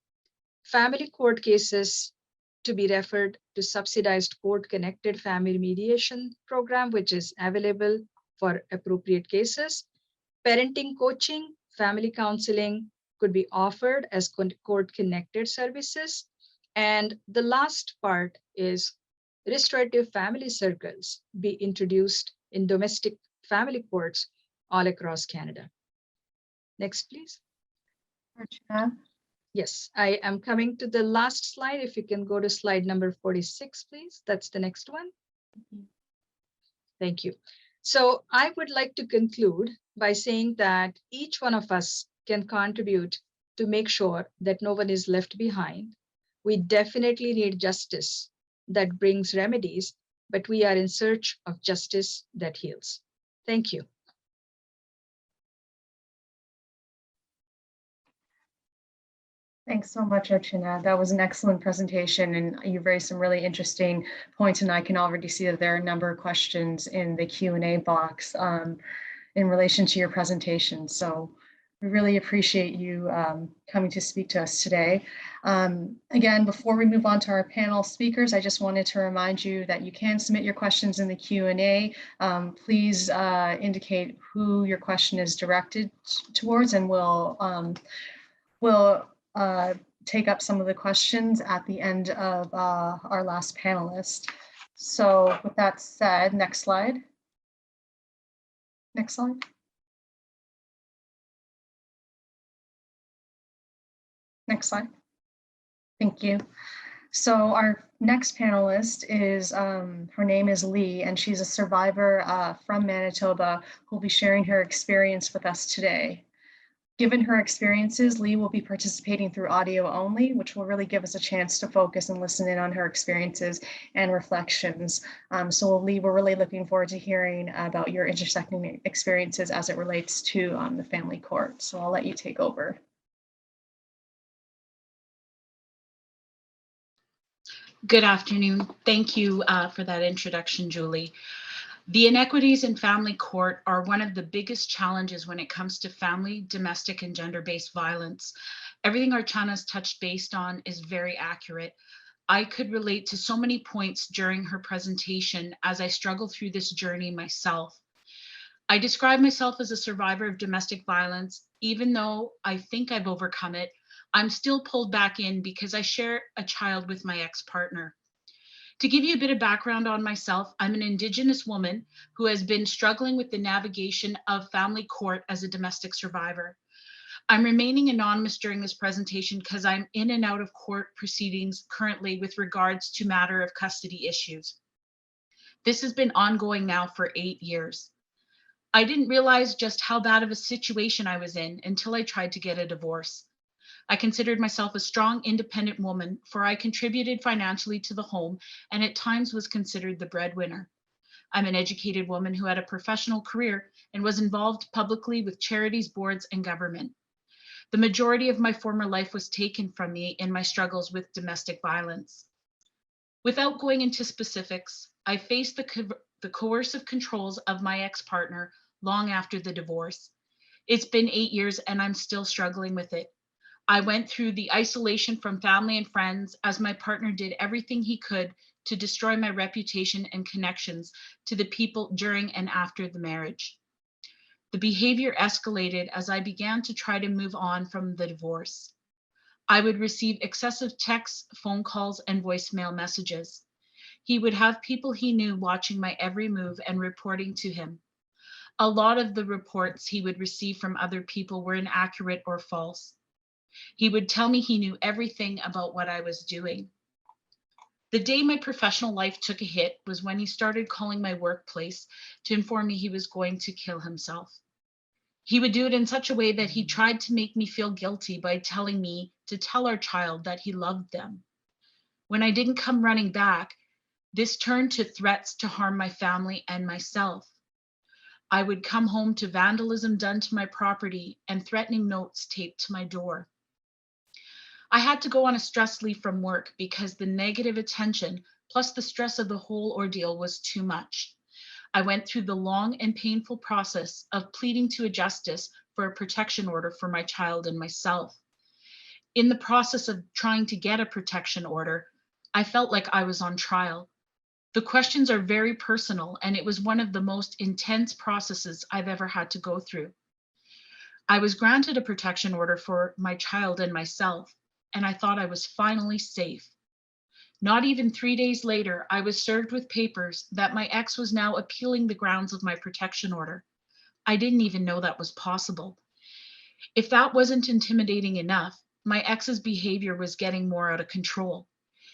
Family court cases to be referred to subsidized court-connected family mediation program, which is available for appropriate cases. Parenting coaching, family counseling could be offered as court-connected services. And the last part is restorative family circles be introduced in domestic family courts all across Canada. Next, please. Archana. Yes, I am coming to the last slide. If you can go to slide number 46, please. That's the next one. Thank you. So I would like to conclude by saying that each one of us can contribute to make sure that no one is left behind. We definitely need justice that brings remedies, but we are in search of justice that heals. Thank you. Thanks so much, Archana. That was an excellent presentation, and you raised some really interesting points, and I can already see that there are a number of questions in the Q&A box in relation to your presentation. So we really appreciate you coming to speak to us today. Again, before we move on to our panel speakers, I just wanted to remind you that you can submit your questions in the Q&A. Please indicate who your question is directed towards, and we'll take up some of the questions at the end of our last panelist. So with that said, next slide. Next slide. Next slide. Thank you. So our next panelist is, her name is Lee, and she's a survivor from Manitoba who will be sharing her experience with us today. Given her experiences, Lee will be participating through audio only, which will really give us a chance to focus and listen in on her experiences and reflections. So Lee, we're really looking forward to hearing about your intersecting experiences as it relates to the family court. So I'll let you take over. Good afternoon. Thank you for that introduction, Julie. The inequities in family court are one of the biggest challenges when it comes to family, domestic, and gender-based violence. Everything Archana's touched based on is very accurate. I could relate to so many points during her presentation as I struggle through this journey myself. I describe myself as a survivor of domestic violence. Even though I think I've overcome it, I'm still pulled back in because I share a child with my ex-partner. To give you a bit of background on myself, I'm an Indigenous woman who has been struggling with the navigation of family court as a domestic survivor. I'm remaining anonymous during this presentation because I'm in and out of court proceedings currently with regards to matter of custody issues. This has been ongoing now for 8 years. I didn't realize just how bad of a situation I was in until I tried to get a divorce. I considered myself a strong, independent woman, for I contributed financially to the home and at times was considered the breadwinner. I'm an educated woman who had a professional career and was involved publicly with charities, boards, and government. The majority of my former life was taken from me in my struggles with domestic violence. Without going into specifics, I faced the coercive controls of my ex-partner long after the divorce. It's been 8 years and I'm still struggling with it. I went through the isolation from family and friends as my partner did everything he could to destroy my reputation and connections to the people during and after the marriage. The behavior escalated as I began to try to move on from the divorce. I would receive excessive texts, phone calls, and voicemail messages. He would have people he knew watching my every move and reporting to him. A lot of the reports he would receive from other people were inaccurate or false. He would tell me he knew everything about what I was doing. The day my professional life took a hit was when he started calling my workplace to inform me he was going to kill himself. He would do it in such a way that he tried to make me feel guilty by telling me to tell our child that he loved them. When I didn't come running back, this turned to threats to harm my family and myself. I would come home to vandalism done to my property and threatening notes taped to my door. I had to go on a stress leave from work because the negative attention plus the stress of the whole ordeal was too much. I went through the long and painful process of pleading to a justice for a protection order for my child and myself. In the process of trying to get a protection order, I felt like I was on trial. The questions are very personal, and it was one of the most intense processes I've ever had to go through. I was granted a protection order for my child and myself, and I thought I was finally safe. Not even 3 days later, I was served with papers that my ex was now appealing the grounds of my protection order. I didn't even know that was possible. If that wasn't intimidating enough, my ex's behavior was getting more out of control.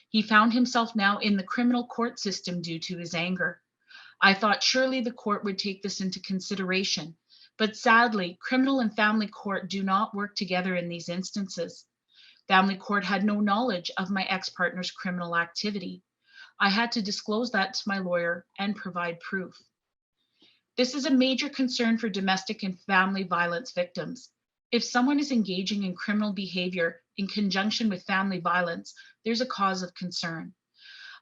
He found himself now in the criminal court system due to his anger. I thought surely the court would take this into consideration, but sadly, criminal and family court do not work together in these instances. Family court had no knowledge of my ex-partner's criminal activity. I had to disclose that to my lawyer and provide proof. This is a major concern for domestic and family violence victims. If someone is engaging in criminal behavior in conjunction with family violence, there's a cause of concern.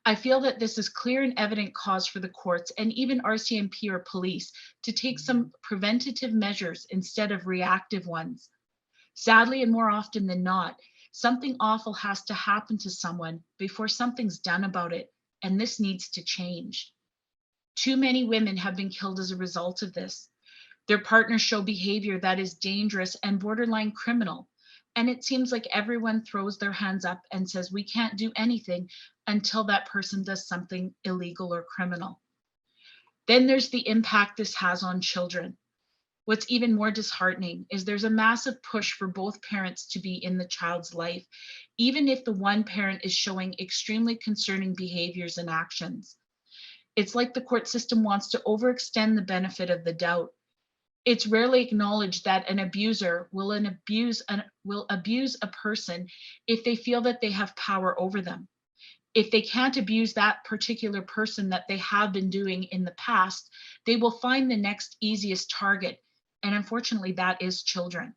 I feel that this is clear and evident cause for the courts and even RCMP or police to take some preventative measures instead of reactive ones. Sadly, and more often than not, something awful has to happen to someone before something's done about it, and this needs to change. Too many women have been killed as a result of this. Their partners show behavior that is dangerous and borderline criminal, and it seems like everyone throws their hands up and says we can't do anything until that person does something illegal or criminal. Then there's the impact this has on children. What's even more disheartening is there's a massive push for both parents to be in the child's life, even if the one parent is showing extremely concerning behaviors and actions. It's like the court system wants to overextend the benefit of the doubt. It's rarely acknowledged that an abuser will abuse a person if they feel that they have power over them. If they can't abuse that particular person that they have been doing in the past, they will find the next easiest target. And unfortunately, that is children.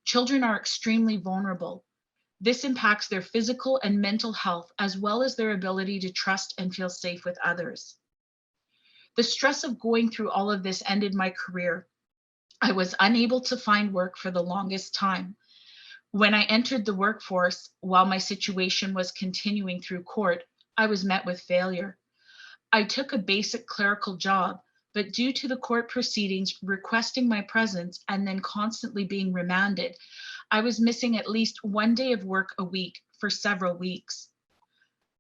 Children are extremely vulnerable. This impacts their physical and mental health, as well as their ability to trust and feel safe with others. The stress of going through all of this ended my career. I was unable to find work for the longest time. When I entered the workforce, while my situation was continuing through court, I was met with failure. I took a basic clerical job, but due to the court proceedings requesting my presence and then constantly being remanded, I was missing at least 1 day of work a week for several weeks.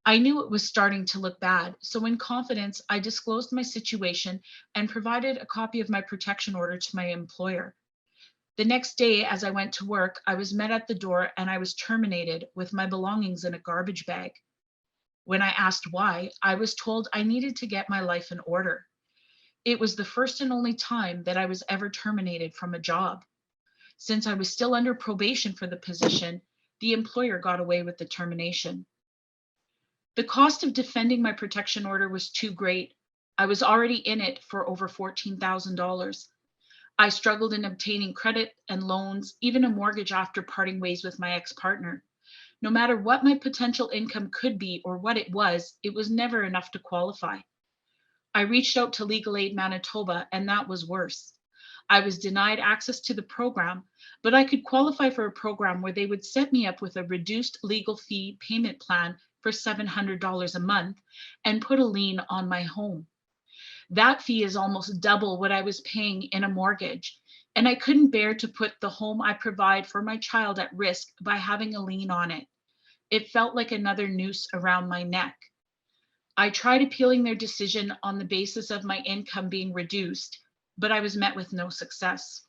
I knew it was starting to look bad, so in confidence, I disclosed my situation and provided a copy of my protection order to my employer. The next day, as I went to work, I was met at the door and I was terminated with my belongings in a garbage bag. When I asked why, I was told I needed to get my life in order. It was the first and only time that I was ever terminated from a job. Since I was still under probation for the position, the employer got away with the termination. The cost of defending my protection order was too great. I was already in it for over $14,000. I struggled in obtaining credit and loans, even a mortgage after parting ways with my ex-partner. No matter what my potential income could be or what it was never enough to qualify. I reached out to Legal Aid Manitoba, and that was worse. I was denied access to the program, but I could qualify for a program where they would set me up with a reduced legal fee payment plan for $700 a month and put a lien on my home. That fee is almost double what I was paying in a mortgage, and I couldn't bear to put the home I provide for my child at risk by having a lien on it. It felt like another noose around my neck. I tried appealing their decision on the basis of my income being reduced, but I was met with no success.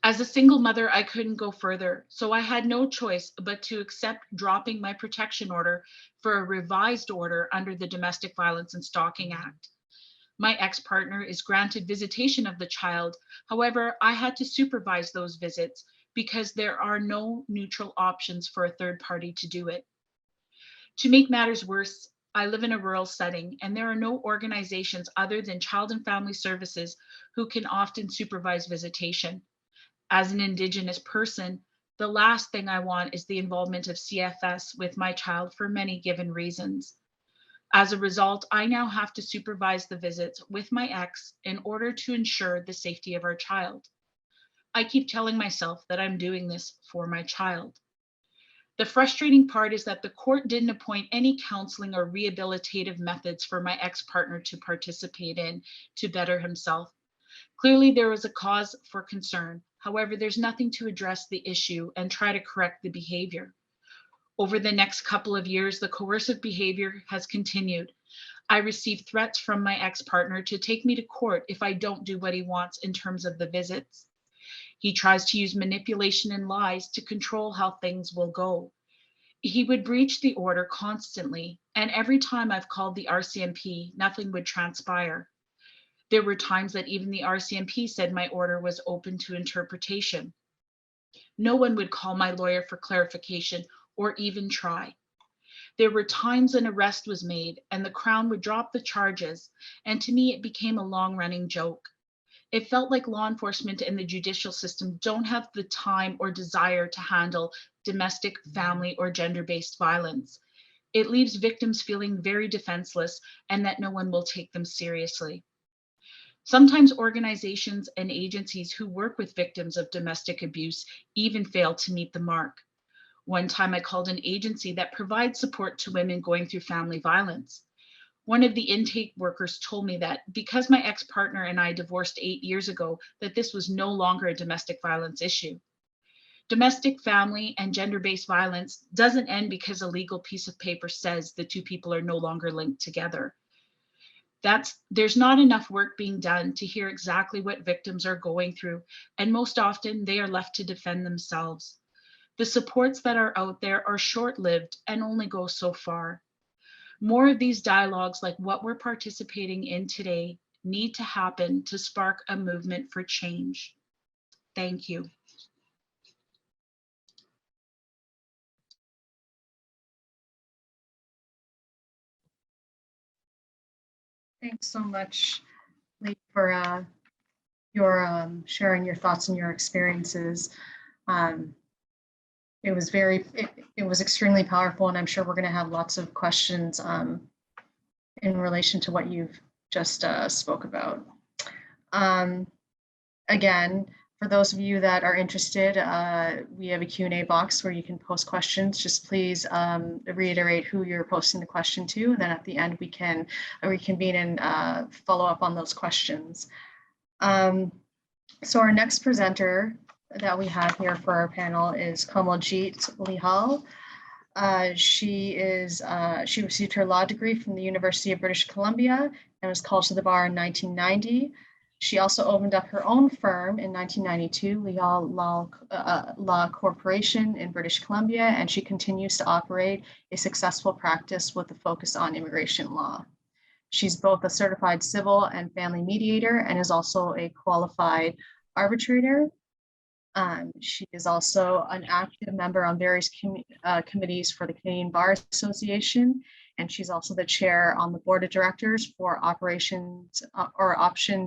As a single mother, I couldn't go further, so I had no choice but to accept dropping my protection order for a revised order under the Domestic Violence and Stalking Act. My ex-partner is granted visitation of the child. However, I had to supervise those visits because there are no neutral options for a third party to do it. To make matters worse, I live in a rural setting and there are no organizations other than Child and Family Services who can often supervise visitation. As an Indigenous person, the last thing I want is the involvement of CFS with my child for many given reasons. As a result, I now have to supervise the visits with my ex in order to ensure the safety of our child. I keep telling myself that I'm doing this for my child. The frustrating part is that the court didn't appoint any counseling or rehabilitative methods for my ex-partner to participate in to better himself. Clearly, there was a cause for concern. However, there's nothing to address the issue and try to correct the behavior. Over the next couple of years, the coercive behavior has continued. I received threats from my ex-partner to take me to court if I don't do what he wants in terms of the visits. He tries to use manipulation and lies to control how things will go. He would breach the order constantly, and every time I've called the RCMP, nothing would transpire. There were times that even the RCMP said my order was open to interpretation. No one would call my lawyer for clarification or even try. There were times an arrest was made and the Crown would drop the charges, and to me it became a long-running joke. It felt like law enforcement and the judicial system don't have the time or desire to handle domestic, family, or gender-based violence. It leaves victims feeling very defenseless and that no one will take them seriously. Sometimes organizations and agencies who work with victims of domestic abuse even fail to meet the mark. One time I called an agency that provides support to women going through family violence. One of the intake workers told me that because my ex-partner and I divorced 8 years ago, that this was no longer a domestic violence issue. Domestic, family, and gender-based violence doesn't end because a legal piece of paper says the two people are no longer linked together. There's not enough work being done to hear exactly what victims are going through, and most often they are left to defend themselves. The supports that are out there are short-lived and only go so far. More of these dialogues like what we're participating in today need to happen to spark a movement for change. Thank you. Thanks so much, Lee, for your sharing your thoughts and your experiences. It was extremely powerful, and I'm sure we're going to have lots of questions in relation to what you've just spoke about. Again, For those of you that are interested, we have a Q&A box where you can post questions. Just please reiterate who you're posting the question to, and then at the end we can reconvene and follow up on those questions. So our next presenter that we have here for our panel is Komaljit Lihal. She received her law degree from the University of British Columbia and was called to the bar in 1990. She also opened up her own firm in 1992, Lihal Law Corporation in British Columbia, and she continues to operate a successful practice with a focus on immigration law. She's both a certified civil and family mediator and is also a qualified arbitrator. She is also an active member on various committees for the Canadian Bar Association, and she's also the chair on the board of directors for Options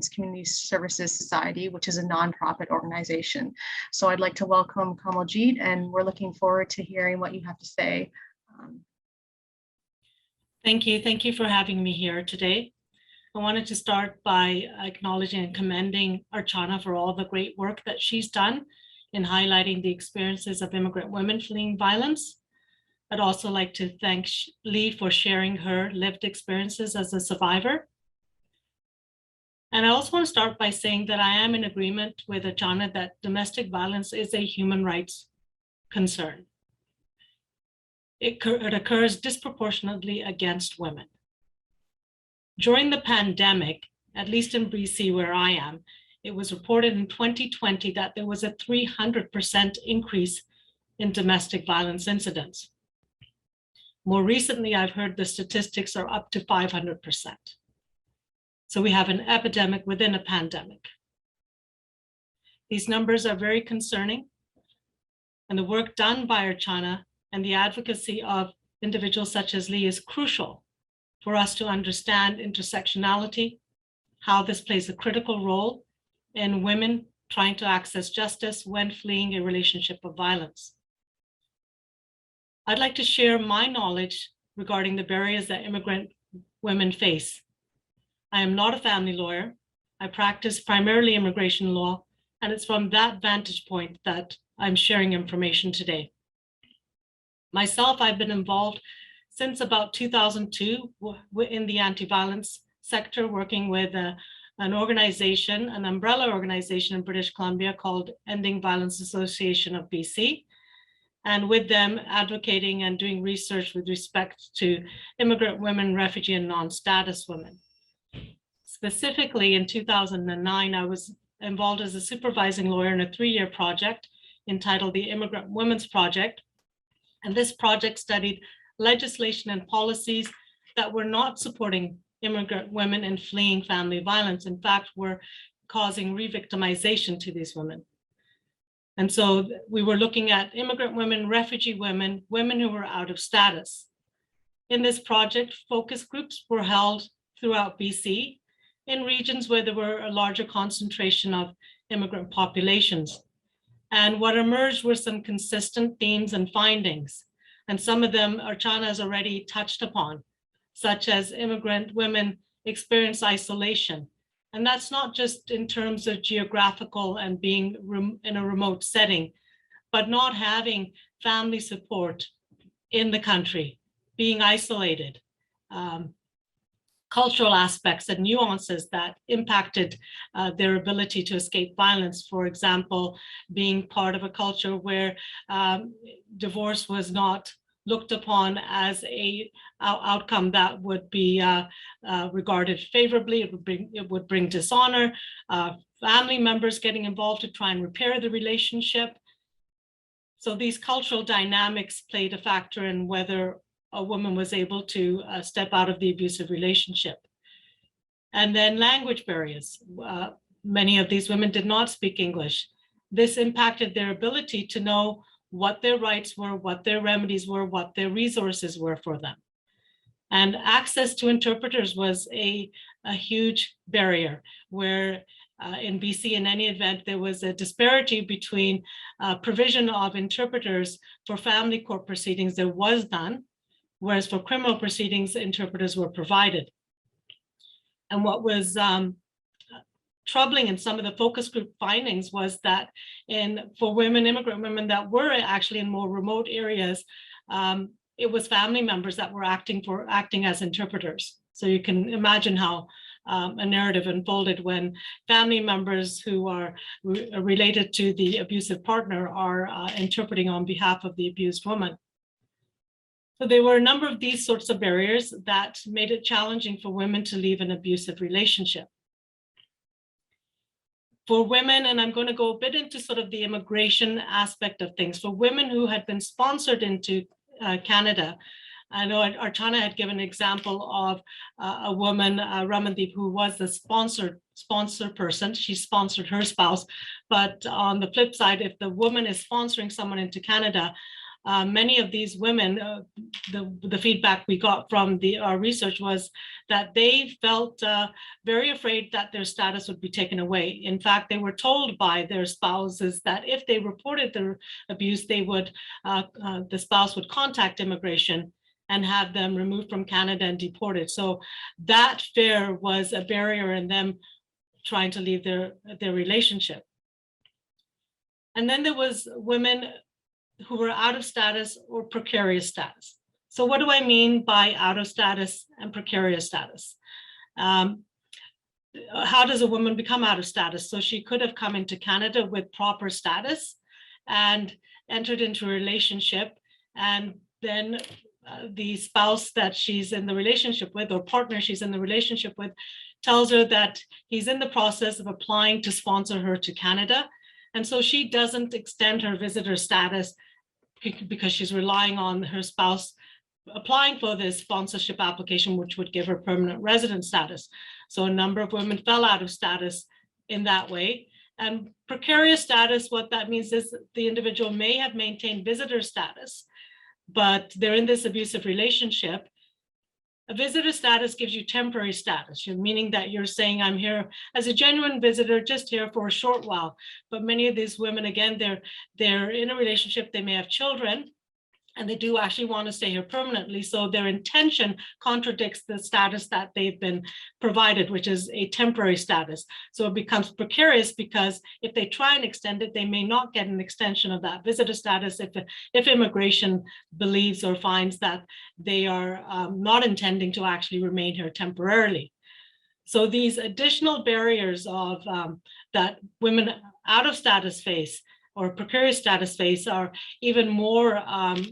Community Services Society, which is a nonprofit organization. So I'd like to welcome Komaljit, and we're looking forward to hearing what you have to say. Thank you. Thank you for having me here today. I wanted to start by acknowledging and commending Archana for all the great work that she's done in highlighting the experiences of immigrant women fleeing violence. I'd also like to thank Lee for sharing her lived experiences as a survivor. And I also want to start by saying that I am in agreement with Archana that domestic violence is a human rights concern. It occurs disproportionately against women. During the pandemic, at least in BC where I am, it was reported in 2020 that there was a 300% increase in domestic violence incidents. More recently, I've heard the statistics are up to 500%. So we have an epidemic within a pandemic. These numbers are very concerning, and the work done by Archana and the advocacy of individuals such as Lee is crucial for us to understand intersectionality, how this plays a critical role in women trying to access justice when fleeing a relationship of violence. I'd like to share my knowledge regarding the barriers that immigrant women face. I am not a family lawyer. I practice primarily immigration law, and it's from that vantage point that I'm sharing information today. Myself, I've been involved since about 2002 in the anti-violence sector, working with an organization, an umbrella organization in British Columbia called Ending Violence Association of BC, and with them advocating and doing research with respect to immigrant women, refugee, and non-status women. Specifically in 2009, I was involved as a supervising lawyer in a 3-year project entitled the Immigrant Women's Project. And this project studied legislation and policies that were not supporting immigrant women in fleeing family violence. In fact, were causing re-victimization to these women. And so we were looking at immigrant women, refugee women, women who were out of status. In this project, focus groups were held throughout BC in regions where there were a larger concentration of immigrant populations. And what emerged were some consistent themes and findings. And some of them Archana has already touched upon, such as immigrant women experience isolation. And that's not just in terms of geographical and being in a remote setting, but not having family support in the country, being isolated, cultural aspects and nuances that impacted their ability to escape violence. For example, being part of a culture where divorce was not looked upon as a outcome that would be regarded favorably. It would bring dishonor, family members getting involved to try and repair the relationship. So these cultural dynamics played a factor in whether a woman was able to step out of the abusive relationship. And then language barriers. Many of these women did not speak English. This impacted their ability to know what their rights were, what their remedies were, what their resources were for them. And access to interpreters was a huge barrier where in BC, in any event, there was a disparity between provision of interpreters for family court proceedings. There was none, whereas for criminal proceedings, interpreters were provided. And what was troubling in some of the focus group findings was that for women, immigrant women that were actually in more remote areas, it was family members that were acting as interpreters. So you can imagine how a narrative unfolded when family members who are related to the abusive partner are interpreting on behalf of the abused woman. So there were a number of these sorts of barriers that made it challenging for women to leave an abusive relationship. For women, and I'm going to go a bit into sort of the immigration aspect of things, for women who had been sponsored into Canada, I know Archana had given an example of a woman, Ramandeep, who was the sponsor person. She sponsored her spouse. But on the flip side, if the woman is sponsoring someone into Canada, many of these women, the feedback we got from our research was that they felt very afraid that their status would be taken away. In fact, they were told by their spouses that if they reported their abuse, the spouse would contact immigration and have them removed from Canada and deported. So that fear was a barrier in them trying to leave their relationship. And then there was women who were out of status or precarious status. So what do I mean by out of status and precarious status? How does a woman become out of status? So she could have come into Canada with proper status and entered into a relationship, and then the spouse that she's in the relationship with, or partner she's in the relationship with, tells her that he's in the process of applying to sponsor her to Canada. And so she doesn't extend her visitor status because she's relying on her spouse applying for this sponsorship application, which would give her permanent resident status. So a number of women fell out of status in that way. And precarious status, what that means is the individual may have maintained visitor status, but they're in this abusive relationship. A visitor status gives you temporary status, meaning that you're saying, I'm here as a genuine visitor, just here for a short while. But many of these women, again, they're in a relationship, they may have children, and they do actually want to stay here permanently. So their intention contradicts the status that they've been provided, which is a temporary status. So it becomes precarious because if they try and extend it, they may not get an extension of that visitor status if immigration believes or finds that they are not intending to actually remain here temporarily. So these additional barriers of that women out of status face or precarious status face are even more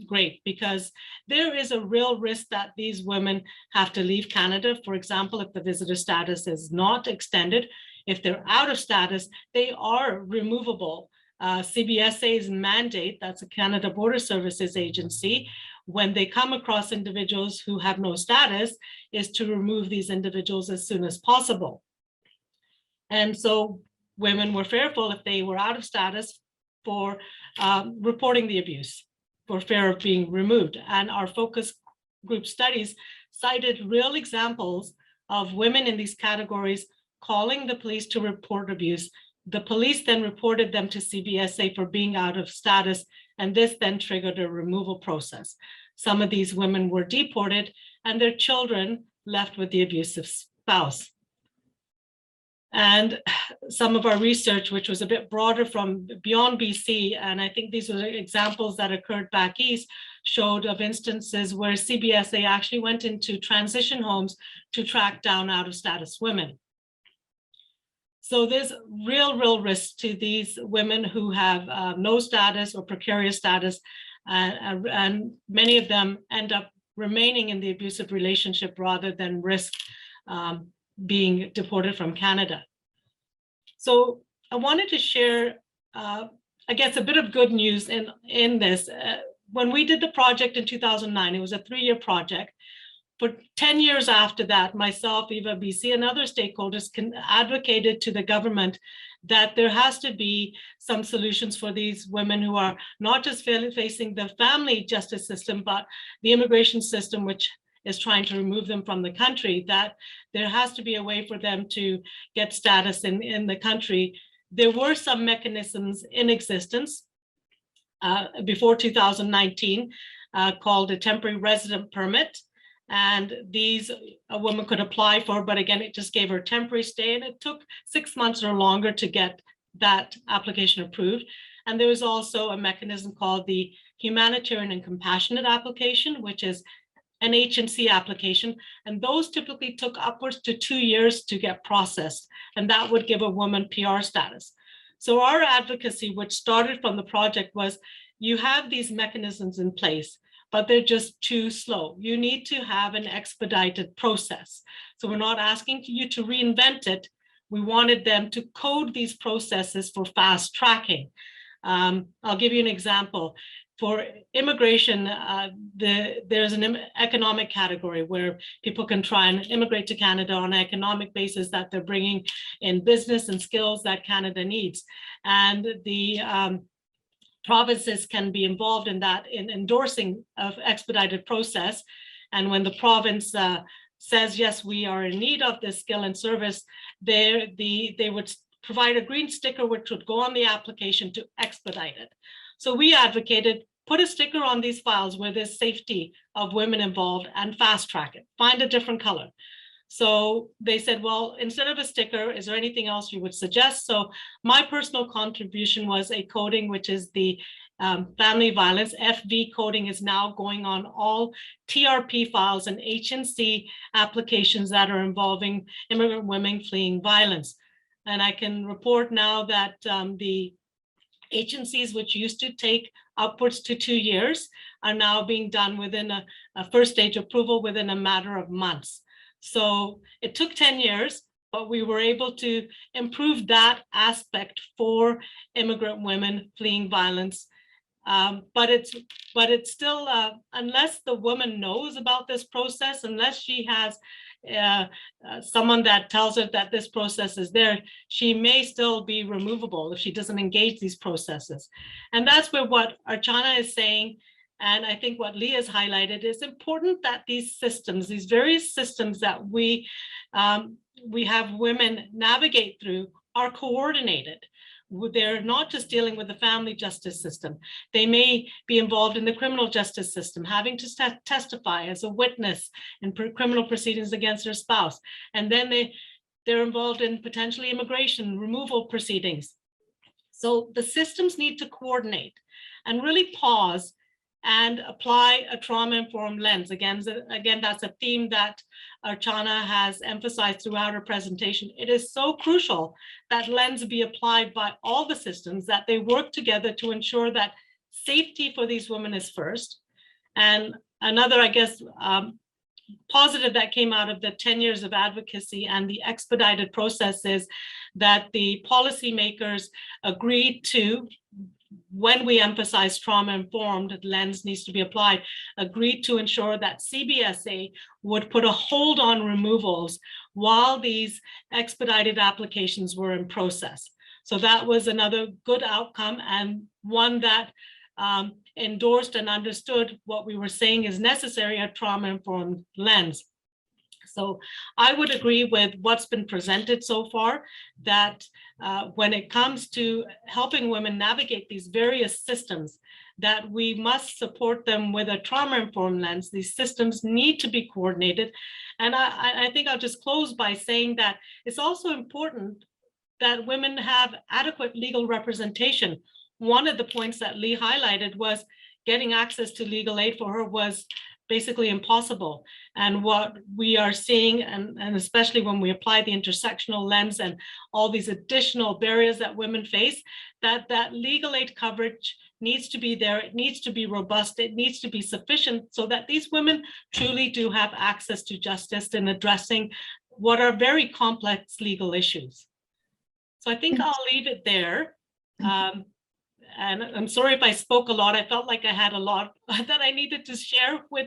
great, because there is a real risk that these women have to leave Canada. For example, if the visitor status is not extended, if they're out of status, they are removable. CBSA's mandate, that's a Canada Border Services Agency, when they come across individuals who have no status, is to remove these individuals as soon as possible. And so women were fearful if they were out of status for reporting the abuse for fear of being removed. And our focus group studies cited real examples of women in these categories calling the police to report abuse. The police then reported them to CBSA for being out of status, and this then triggered a removal process. Some of these women were deported and their children left with the abusive spouse. And some of our research, which was a bit broader from beyond BC, and I think these were examples that occurred back east, showed of instances where CBSA actually went into transition homes to track down out of status women. So there's real risk to these women who have no status or precarious status, and many of them end up remaining in the abusive relationship rather than risk being deported from Canada. So I wanted to share, I guess, a bit of good news in this. When we did the project in 2009, it was a 3-year project. For 10 years after that, myself, Eva BC, and other stakeholders advocated to the government that there has to be some solutions for these women who are not just facing the family justice system, but the immigration system, which is trying to remove them from the country, that there has to be a way for them to get status in the country. There were some mechanisms in existence before 2019 called a temporary resident permit. And these a woman could apply for, but again, it just gave her temporary stay, and it took 6 months or longer to get that application approved. And there was also a mechanism called the humanitarian and compassionate application, which is an H&C application, and those typically took upwards to 2 years to get processed, and that would give a woman PR status. So our advocacy, which started from the project, was you have these mechanisms in place, but they're just too slow. You need to have an expedited process. So we're not asking you to reinvent it. We wanted them to code these processes for fast tracking. I'll give you an example. For immigration, there's an economic category where people can try and immigrate to Canada on an economic basis that they're bringing in business and skills that Canada needs. And the provinces can be involved in that, in endorsing of expedited process. And when the province says, yes, we are in need of this skill and service, they would provide a green sticker which would go on the application to expedite it. So we advocated, put a sticker on these files where there's safety of women involved and fast track it, find a different color. So they said, well, instead of a sticker, is there anything else you would suggest? So my personal contribution was a coding, which is the family violence. FV coding is now going on all TRP files and H&C applications that are involving immigrant women fleeing violence. And I can report now that the agencies, which used to take upwards to 2 years, are now being done within a first stage approval within a matter of months. So it took 10 years, but we were able to improve that aspect for immigrant women fleeing violence. But it's still, unless the woman knows about this process, unless she has someone that tells her that this process is there, she may still be removable if she doesn't engage these processes. And that's where what Archana is saying, and I think what Leah has highlighted, is important that these systems, these various systems that we have women navigate through, are coordinated. They're not just dealing with the family justice system. They may be involved in the criminal justice system, having to testify as a witness in criminal proceedings against their spouse. And then they're involved in potentially immigration, removal proceedings. So the systems need to coordinate and really pause and apply a trauma-informed lens. Again, that's a theme that Archana has emphasized throughout her presentation. It is so crucial that lens be applied by all the systems, that they work together to ensure that safety for these women is first. And another, I guess, positive that came out of the 10 years of advocacy and the expedited process is that the policymakers agreed to, when we emphasize trauma-informed lens needs to be applied, agreed to ensure that CBSA would put a hold on removals while these expedited applications were in process. So that was another good outcome, and one that endorsed and understood what we were saying is necessary, a trauma-informed lens. So I would agree with what's been presented so far, that when it comes to helping women navigate these various systems, that we must support them with a trauma-informed lens. These systems need to be coordinated. And I think I'll just close by saying that it's also important that women have adequate legal representation. One of the points that Lee highlighted was getting access to legal aid for her was basically impossible. And what we are seeing, and especially when we apply the intersectional lens and all these additional barriers that women face, that legal aid coverage needs to be there, it needs to be robust, it needs to be sufficient so that these women truly do have access to justice in addressing what are very complex legal issues. So I think I'll leave it there. And I'm sorry if I spoke a lot. I felt like I had a lot that I needed to share with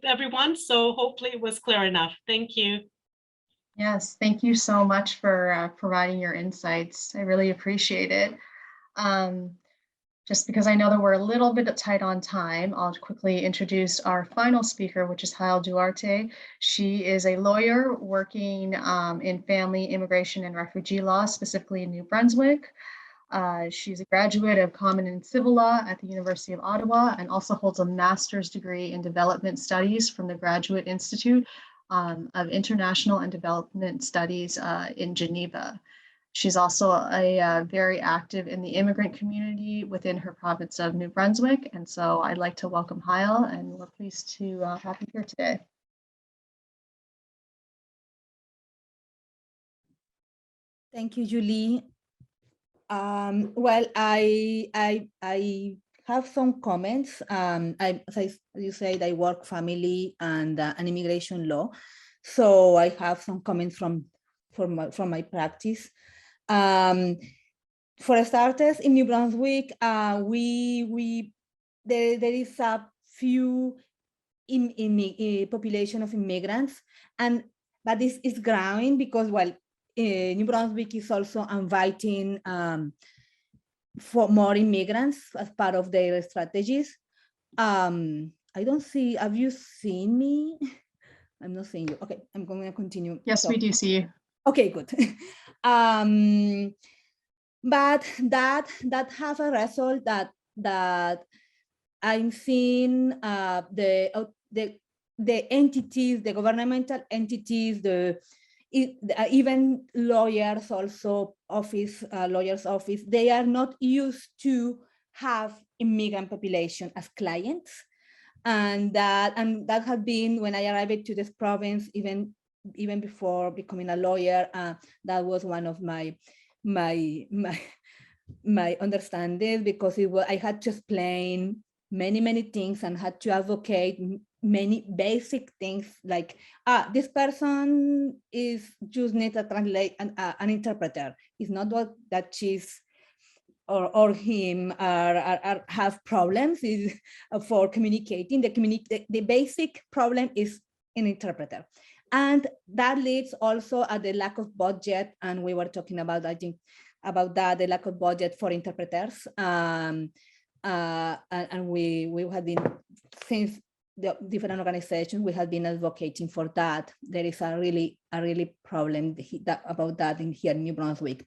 everyone. So hopefully it was clear enough. Thank you. Yes, thank you so much for providing your insights. I really appreciate it. Just because I know that we're a little bit tight on time, I'll quickly introduce our final speaker, which is Heil Duarte. She is a lawyer working in family, immigration, and refugee law, specifically in New Brunswick. She's a graduate of Common and Civil Law at the University of Ottawa and also holds a master's degree in development studies from the Graduate Institute of International and Development Studies in Geneva. She's also very active in the immigrant community within her province of New Brunswick. And so I'd like to welcome Heil, and we're pleased to have you here today. Thank you, Julie. Well, I have some comments. As you said, I work family and immigration law, so I have some comments from my practice. For starters, in New Brunswick, there is a few population of immigrants, but this is growing because, well, New Brunswick is also inviting for more immigrants as part of their strategies. I don't see, have you seen me? I'm not seeing you. Okay, I'm going to continue. Yes, we do see you. Okay, good. But that have a result that I'm seeing the entities, the governmental entities, even lawyers, also lawyers' office, they are not used to have immigrant population as clients, and that has been, when I arrived to this province, even before becoming a lawyer, that was one of my understanding, because I had to explain many things and had to advocate many basic things, like this person is just need to translate an interpreter. It's not that she's or him are have problems is for communicating. The basic problem is an interpreter, and that leads also at the lack of budget. And we were talking about, I think, about that, the lack of budget for interpreters. And we have been, since the different organizations, we have been advocating for that. There is a really problem about that here in New Brunswick.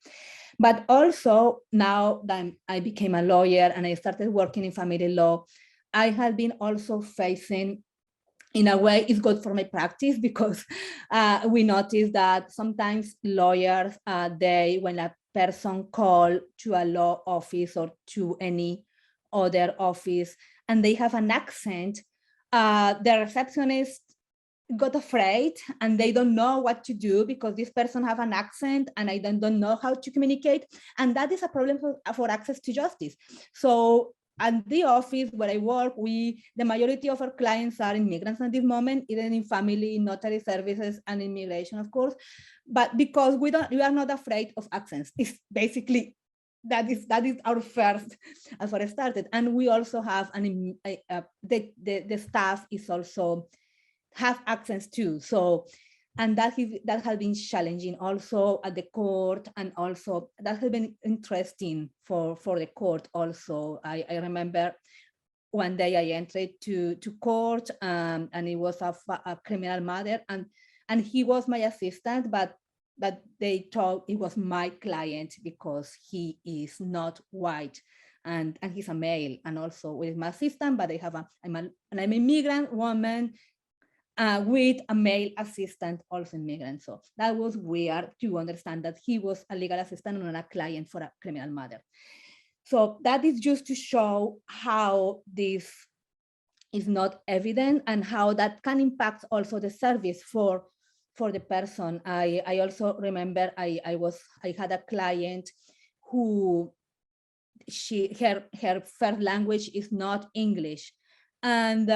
But also, now that I became a lawyer and I started working in family law, I have been also facing, in a way, it's good for my practice, because we notice that sometimes lawyers, when a person call to a law office or to any other office and they have an accent, the receptionist got afraid and they don't know what to do because this person have an accent and I don't know how to communicate. And that is a problem for access to justice. So at the office where I work, the majority of our clients are immigrants at this moment, even in family, notary services, and immigration, of course. But because we are not afraid of accents. It's basically, that is our first, as far as started. And we also have the staff is also have accents too. So, and that has been challenging also at the court, and also that has been interesting for the court also. I remember one day I entered to court, and it was a criminal matter, and he was my assistant, but they thought it was my client because he is not white, and he's a male, and also with my assistant, but I'm an immigrant woman with a male assistant, also immigrant. So that was weird to understand that he was a legal assistant and not a client for a criminal matter. So that is just to show how this is not evident and how that can impact also the service for the person. I also remember I had a client who her first language is not English, and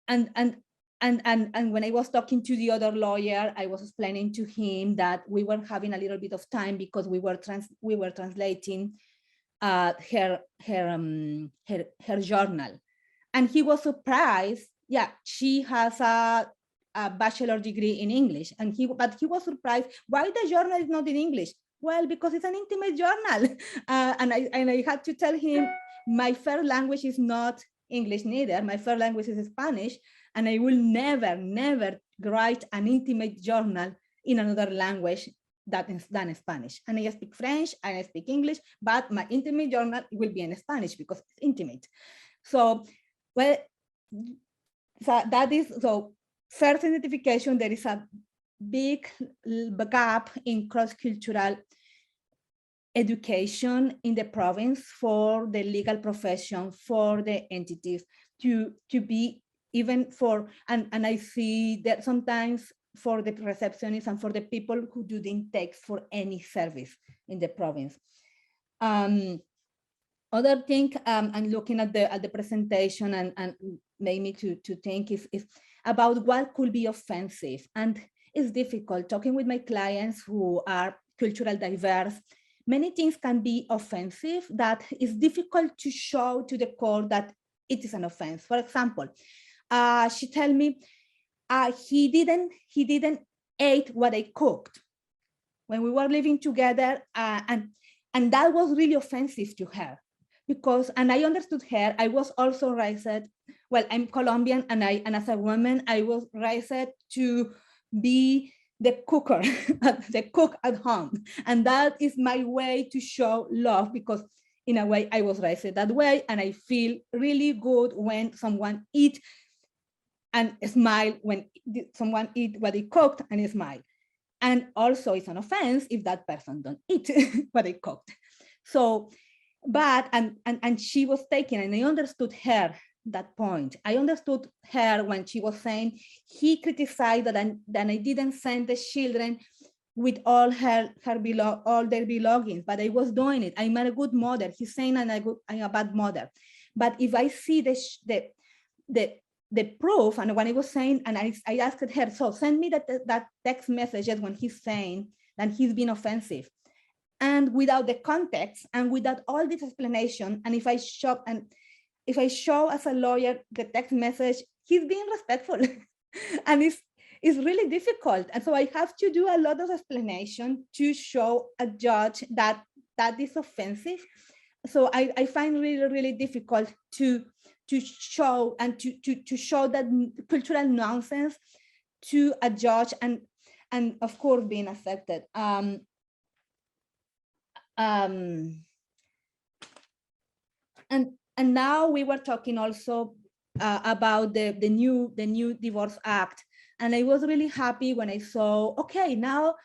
when I was talking to the other lawyer, I was explaining to him that we were having a little bit of time because we were translating her journal, and he was surprised. Yeah, she has a bachelor degree in English, but he was surprised why the journal is not in English. Well, because it's an intimate journal, and I had to tell him my first language is not English neither. My first language is Spanish, and I will never write an intimate journal in another language than Spanish. And I speak French and I speak English, but my intimate journal will be in Spanish because it's intimate. So, well, so that is, so first identification, there is a big gap in cross-cultural education in the province for the legal profession, for the entities to be even for, and I see that sometimes for the receptionists and for the people who do the intakes for any service in the province. Other thing, I'm looking at the presentation and made me to think is about what could be offensive. And it's difficult talking with my clients who are cultural diverse. Many things can be offensive that is difficult to show to the court that it is an offense. For example, she told me he didn't eat what I cooked when we were living together, and that was really offensive to her because, and I understood her. I was also raised, well, I'm Colombian, and as a woman, I was raised to be the cooker, the cook at home, and that is my way to show love because in a way I was raised that way, and I feel really good when someone eats and smile when someone eat what they cooked and smile. And also it's an offense if that person don't eat what they cooked. So, but, and she was taken, and I understood her that point. I understood her when she was saying he criticized that I didn't send the children with all all their belongings, but I was doing it. I'm a good mother. He's saying I'm a bad mother. But if I see the proof, and when I was saying, and I asked her, so send me that text messages when he's saying that he's been offensive, and without the context and without all this explanation, and if I show as a lawyer the text message, he's being respectful, and it's really difficult, and so I have to do a lot of explanation to show a judge that is offensive. So I find really difficult to show and to show that cultural nonsense to a judge and of course being affected. And now we were talking also about the new Divorce Act, and I was really happy when I saw, okay, now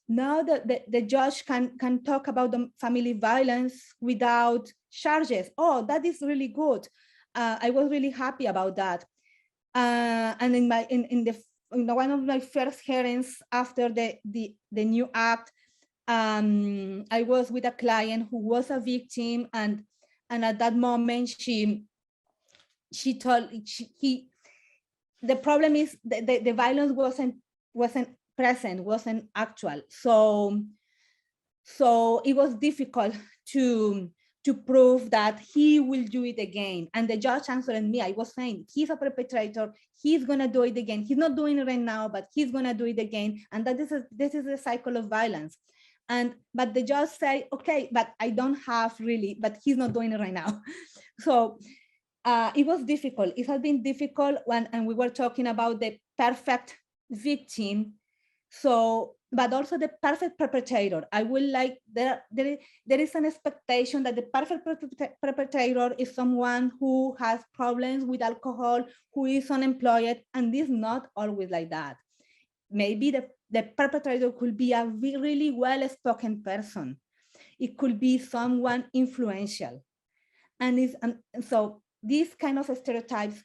the judge can talk about the family violence without charges. Oh, that is really good. I was really happy about that. And in one of my first hearings after the new act, I was with a client who was a victim, and at that moment she told the problem is the violence wasn't present, wasn't actual. So it was difficult to prove that he will do it again. And the judge answered me. I was saying, he's a perpetrator. He's gonna do it again. He's not doing it right now, but he's gonna do it again. And that this is a cycle of violence. But the judge said, okay, but I don't have really, but he's not doing it right now. So it was difficult. It has been difficult and we were talking about the perfect victim. So, but also the perfect perpetrator. I would like, there is an expectation that the perfect perpetrator is someone who has problems with alcohol, who is unemployed, and this is not always like that. Maybe the perpetrator could be a really well-spoken person. It could be someone influential. And so these kind of stereotypes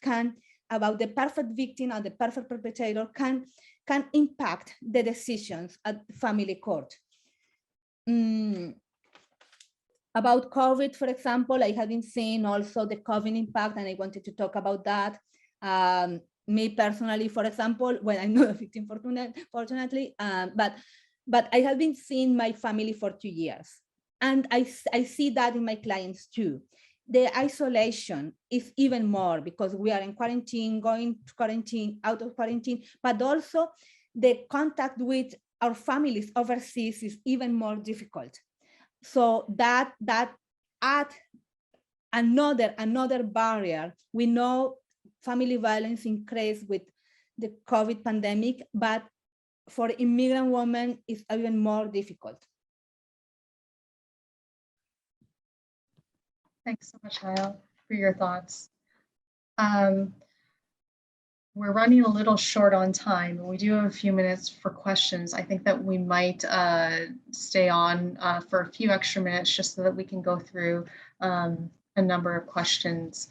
about the perfect victim or the perfect perpetrator can impact the decisions at family court. About COVID, for example, I have been seeing also the COVID impact, and I wanted to talk about that. Me personally, for example, when I'm not a victim, fortunately, but I have been seeing my family for 2 years. And I see that in my clients too. The isolation is even more because we are in quarantine, going to quarantine, out of quarantine, but also the contact with our families overseas is even more difficult. So that add another barrier. We know family violence increased with the COVID pandemic, but for immigrant women, it's even more difficult. Thanks so much, Hyle, for your thoughts. We're running a little short on time, and we do have a few minutes for questions. I think that we might stay on for a few extra minutes just so that we can go through a number of questions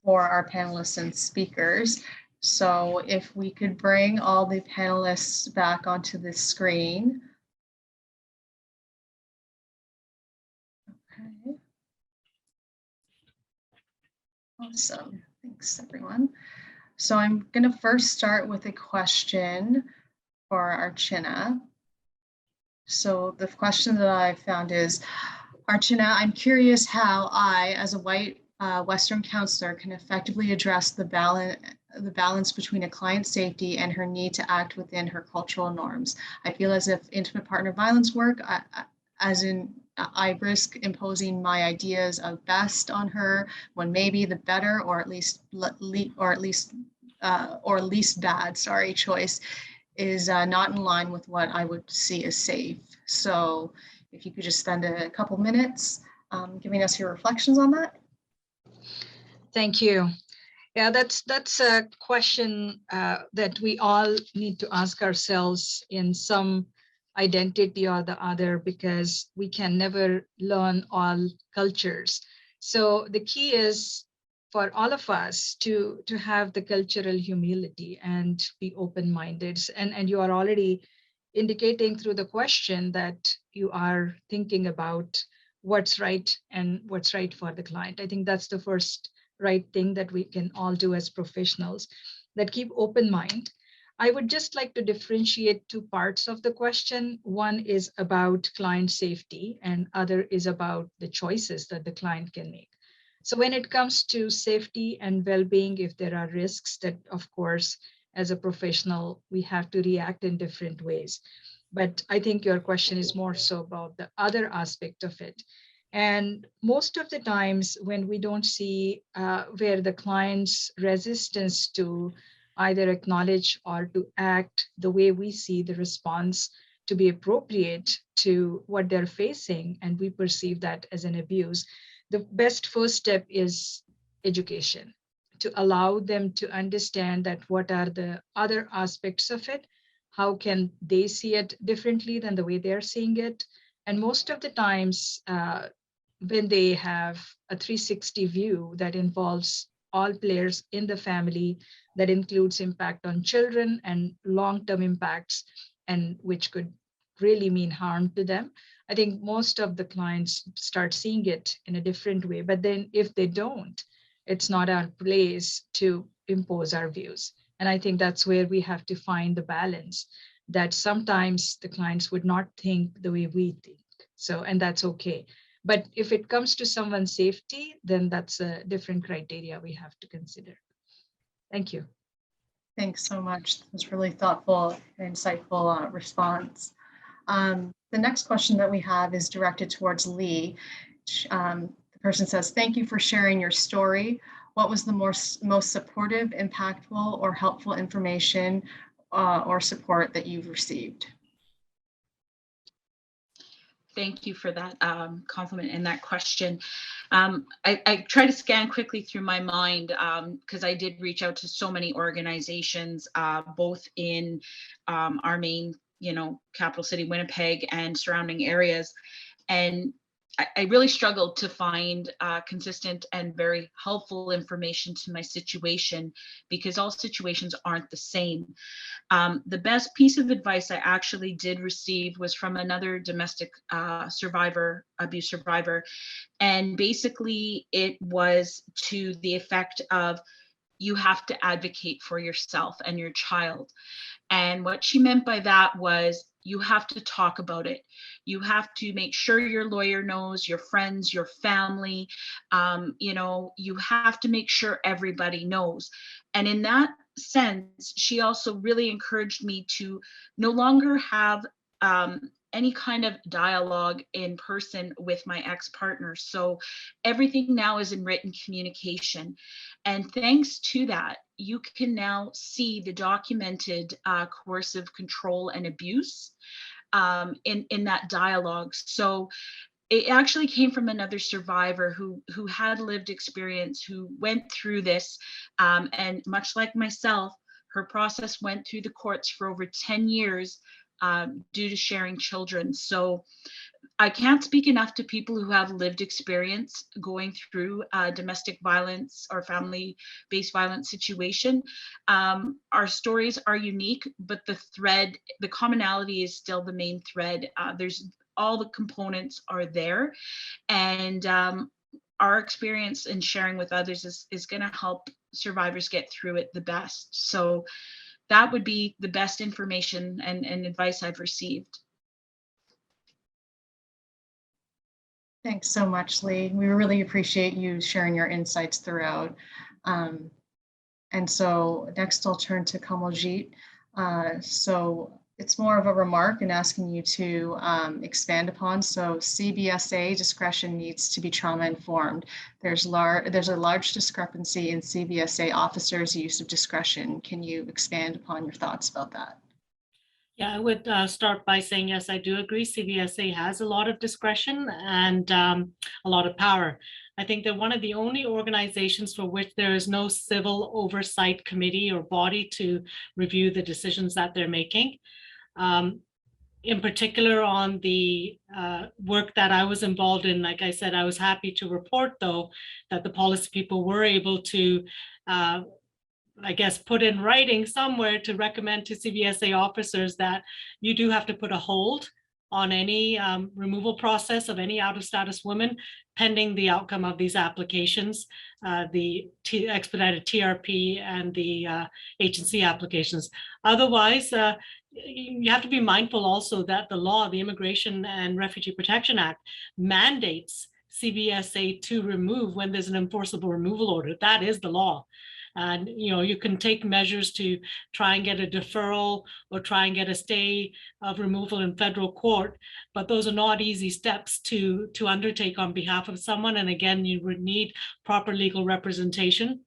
for our panelists and speakers. So if we could bring all the panelists back onto the screen. Okay. Awesome. Thanks, everyone. So I'm going to first start with a question for Archana. So the question that I found is, Archana, I'm curious how I, as a white Western counselor, can effectively address the balance between a client's safety and her need to act within her cultural norms. I feel as if intimate partner violence work, I risk imposing my ideas of best on her when maybe the better or least bad, choice is not in line with what I would see as safe. So if you could just spend a couple minutes giving us your reflections on that. Thank you. Yeah, that's a question that we all need to ask ourselves in some identity or the other, because we can never learn all cultures. So the key is for all of us to have the cultural humility and be open-minded. And you are already indicating through the question that you are thinking about what's right and what's right for the client. I think that's the first right thing that we can all do as professionals, that keep open mind. I would just like to differentiate two parts of the question. One is about client safety and other is about the choices that the client can make. So when it comes to safety and well-being, if there are risks, that of course, as a professional, we have to react in different ways. But I think your question is more so about the other aspect of it. And most of the times when we don't see where the client's resistance to either acknowledge or to act the way we see the response to be appropriate to what they're facing, and we perceive that as an abuse, the best first step is education, to allow them to understand that what are the other aspects of it, how can they see it differently than the way they're seeing it. And most of the times, when they have a 360 view that involves all players in the family, that includes impact on children and long-term impacts, and which could really mean harm to them, I think most of the clients start seeing it in a different way. But then if they don't, it's not our place to impose our views. And I think that's where we have to find the balance, that sometimes the clients would not think the way we think. So, and that's okay. But if it comes to someone's safety, then that's a different criteria we have to consider. Thank you. Thanks so much. That was really thoughtful and insightful response. The next question that we have is directed towards Lee. The person says, thank you for sharing your story. What was the most supportive, impactful, or helpful information or support that you've received? Thank you for that compliment and that question. I try to scan quickly through my mind because I did reach out to so many organizations, both in our main, capital city, Winnipeg, and surrounding areas. And I really struggled to find consistent and very helpful information to my situation, because all situations aren't the same. The best piece of advice I actually did receive was from another domestic abuse survivor. And basically it was to the effect of, you have to advocate for yourself and your child. And what she meant by that was, you have to talk about it. You have to make sure your lawyer knows, your friends, your family, you have to make sure everybody knows. And in that sense, she also really encouraged me to no longer have any kind of dialogue in person with my ex-partner. So everything now is in written communication. And thanks to that, you can now see the documented coercive control and abuse in that dialogue. So it actually came from another survivor who had lived experience, who went through this, and much like myself, her process went through the courts for over 10 years due to sharing children. So I can't speak enough to people who have lived experience going through domestic violence or family-based violence situation. Our stories are unique, but the commonality is still the main thread. There's all the components are there, and our experience in sharing with others is going to help survivors get through it the best. So that would be the best information and advice I've received. Thanks so much, Lee. We really appreciate you sharing your insights throughout. And so next I'll turn to Kamaljit. So it's more of a remark and asking you to expand upon. So CBSA discretion needs to be trauma informed. There's a large discrepancy in CBSA officers' use of discretion. Can you expand upon your thoughts about that? Yeah, I would start by saying, yes, I do agree. CBSA has a lot of discretion and a lot of power. I think they're one of the only organizations for which there is no civil oversight committee or body to review the decisions that they're making. In particular, on the work that I was involved in, like I said, I was happy to report, though, that the policy people were able to I guess, put in writing somewhere to recommend to CBSA officers that you do have to put a hold on any removal process of any out-of-status woman pending the outcome of these applications, the expedited TRP and the agency applications. Otherwise, you have to be mindful also that the law, the Immigration and Refugee Protection Act, mandates CBSA to remove when there's an enforceable removal order. That is the law. And you can take measures to try and get a deferral or try and get a stay of removal in federal court, but those are not easy steps to undertake on behalf of someone. And again, you would need proper legal representation.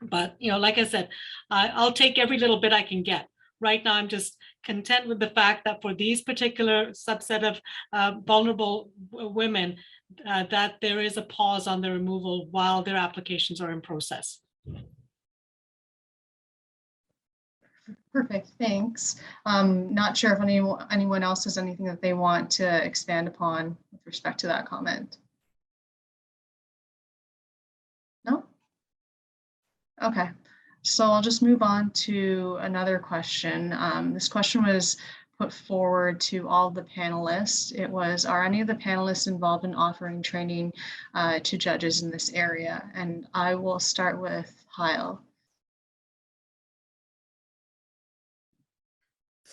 But like I said, I'll take every little bit I can get. Right now, I'm just content with the fact that for these particular subset of vulnerable women, that there is a pause on the removal while their applications are in process. Perfect, thanks. Not sure if anyone else has anything that they want to expand upon with respect to that comment. No? Okay, so I'll just move on to another question. This question was put forward to all the panelists. It was, are any of the panelists involved in offering training to judges in this area? And I will start with Heil.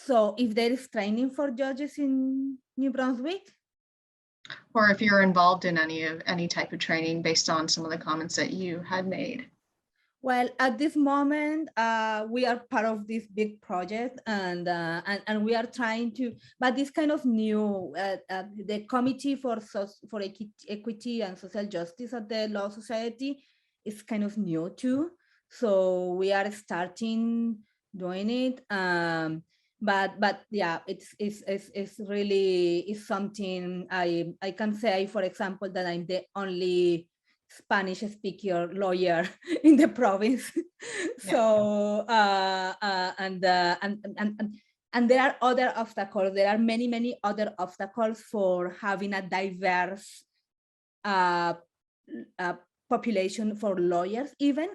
So if there is training for judges in New Brunswick? Or if you're involved in any type of training based on some of the comments that you had made. Well, at this moment, we are part of this big project, and we are trying to. But this kind of new, the Committee for Equity and Social Justice at the Law Society is kind of new too. So we are starting doing it. But yeah, it's really something I can say. For example, that I'm the only Spanish speaker lawyer in the province. So and there are other obstacles. There are many other obstacles for having a diverse population for lawyers even.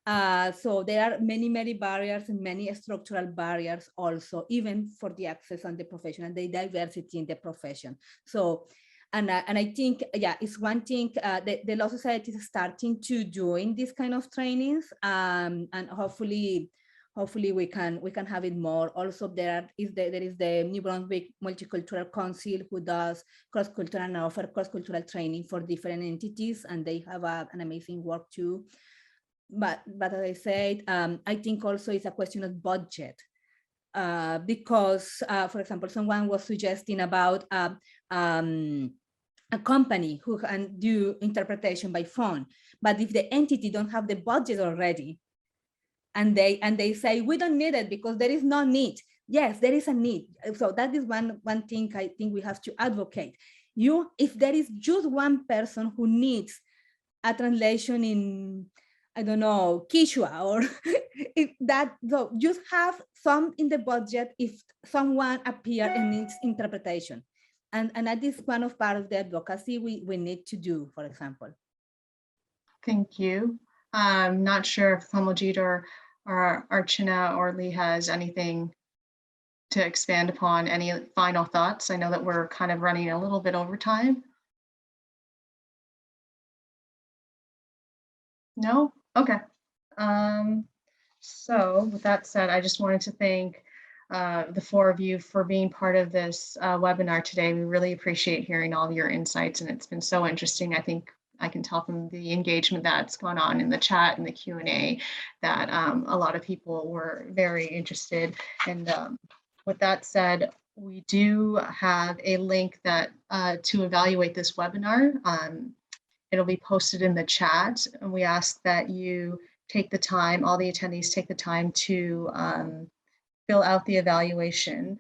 So there are many barriers and many structural barriers also, even for the access and the profession and the diversity in the profession. So, and I think, yeah, it's one thing, the Law Society is starting to doing this kind of trainings, and hopefully we can have it more. Also, there is the New Brunswick Multicultural Council who does cross-cultural and offer cross-cultural training for different entities, and they have an amazing work too. But as I said, I think also it's a question of budget, because, for example, someone was suggesting about a company who can do interpretation by phone, but if the entity don't have the budget already, and they say we don't need it because there is no need. Yes, there is a need. So that is one thing I think we have to advocate. If there is just one person who needs a translation in, I don't know, Quechua, or if that, so just have some in the budget if someone appears and needs interpretation. And that is one of part of the advocacy we need to do, for example. Thank you. I'm not sure if Kamaljeet or Archana or Lee has anything to expand upon, any final thoughts. I know that we're kind of running a little bit over time. No? Okay. So with that said, I just wanted to thank the four of you for being part of this webinar today. We really appreciate hearing all of your insights, and it's been so interesting. I think I can tell from the engagement that's gone on in the chat and the Q&A that a lot of people were very interested. And with that said, we do have a link that to evaluate this webinar. It'll be posted in the chat, and we ask that you take the time, all the attendees take the time to fill out the evaluation.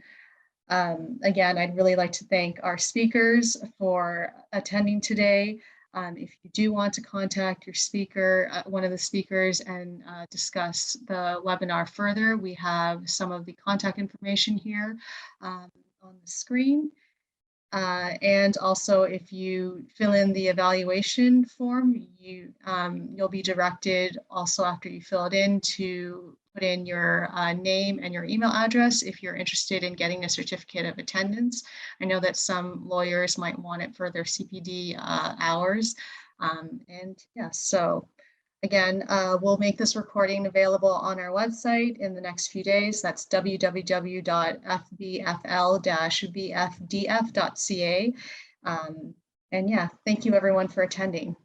Again, I'd really like to thank our speakers for attending today. If you do want to contact your speaker, one of the speakers, and discuss the webinar further, we have some of the contact information here on the screen. And also, if you fill in the evaluation form, you'll be directed also after you fill it in to put in your name and your email address if you're interested in getting a certificate of attendance. I know that some lawyers might want it for their CPD hours. And yeah, so again, we'll make this recording available on our website in the next few days. That's www.fbfl-bfdf.ca. And yeah, thank you everyone for attending.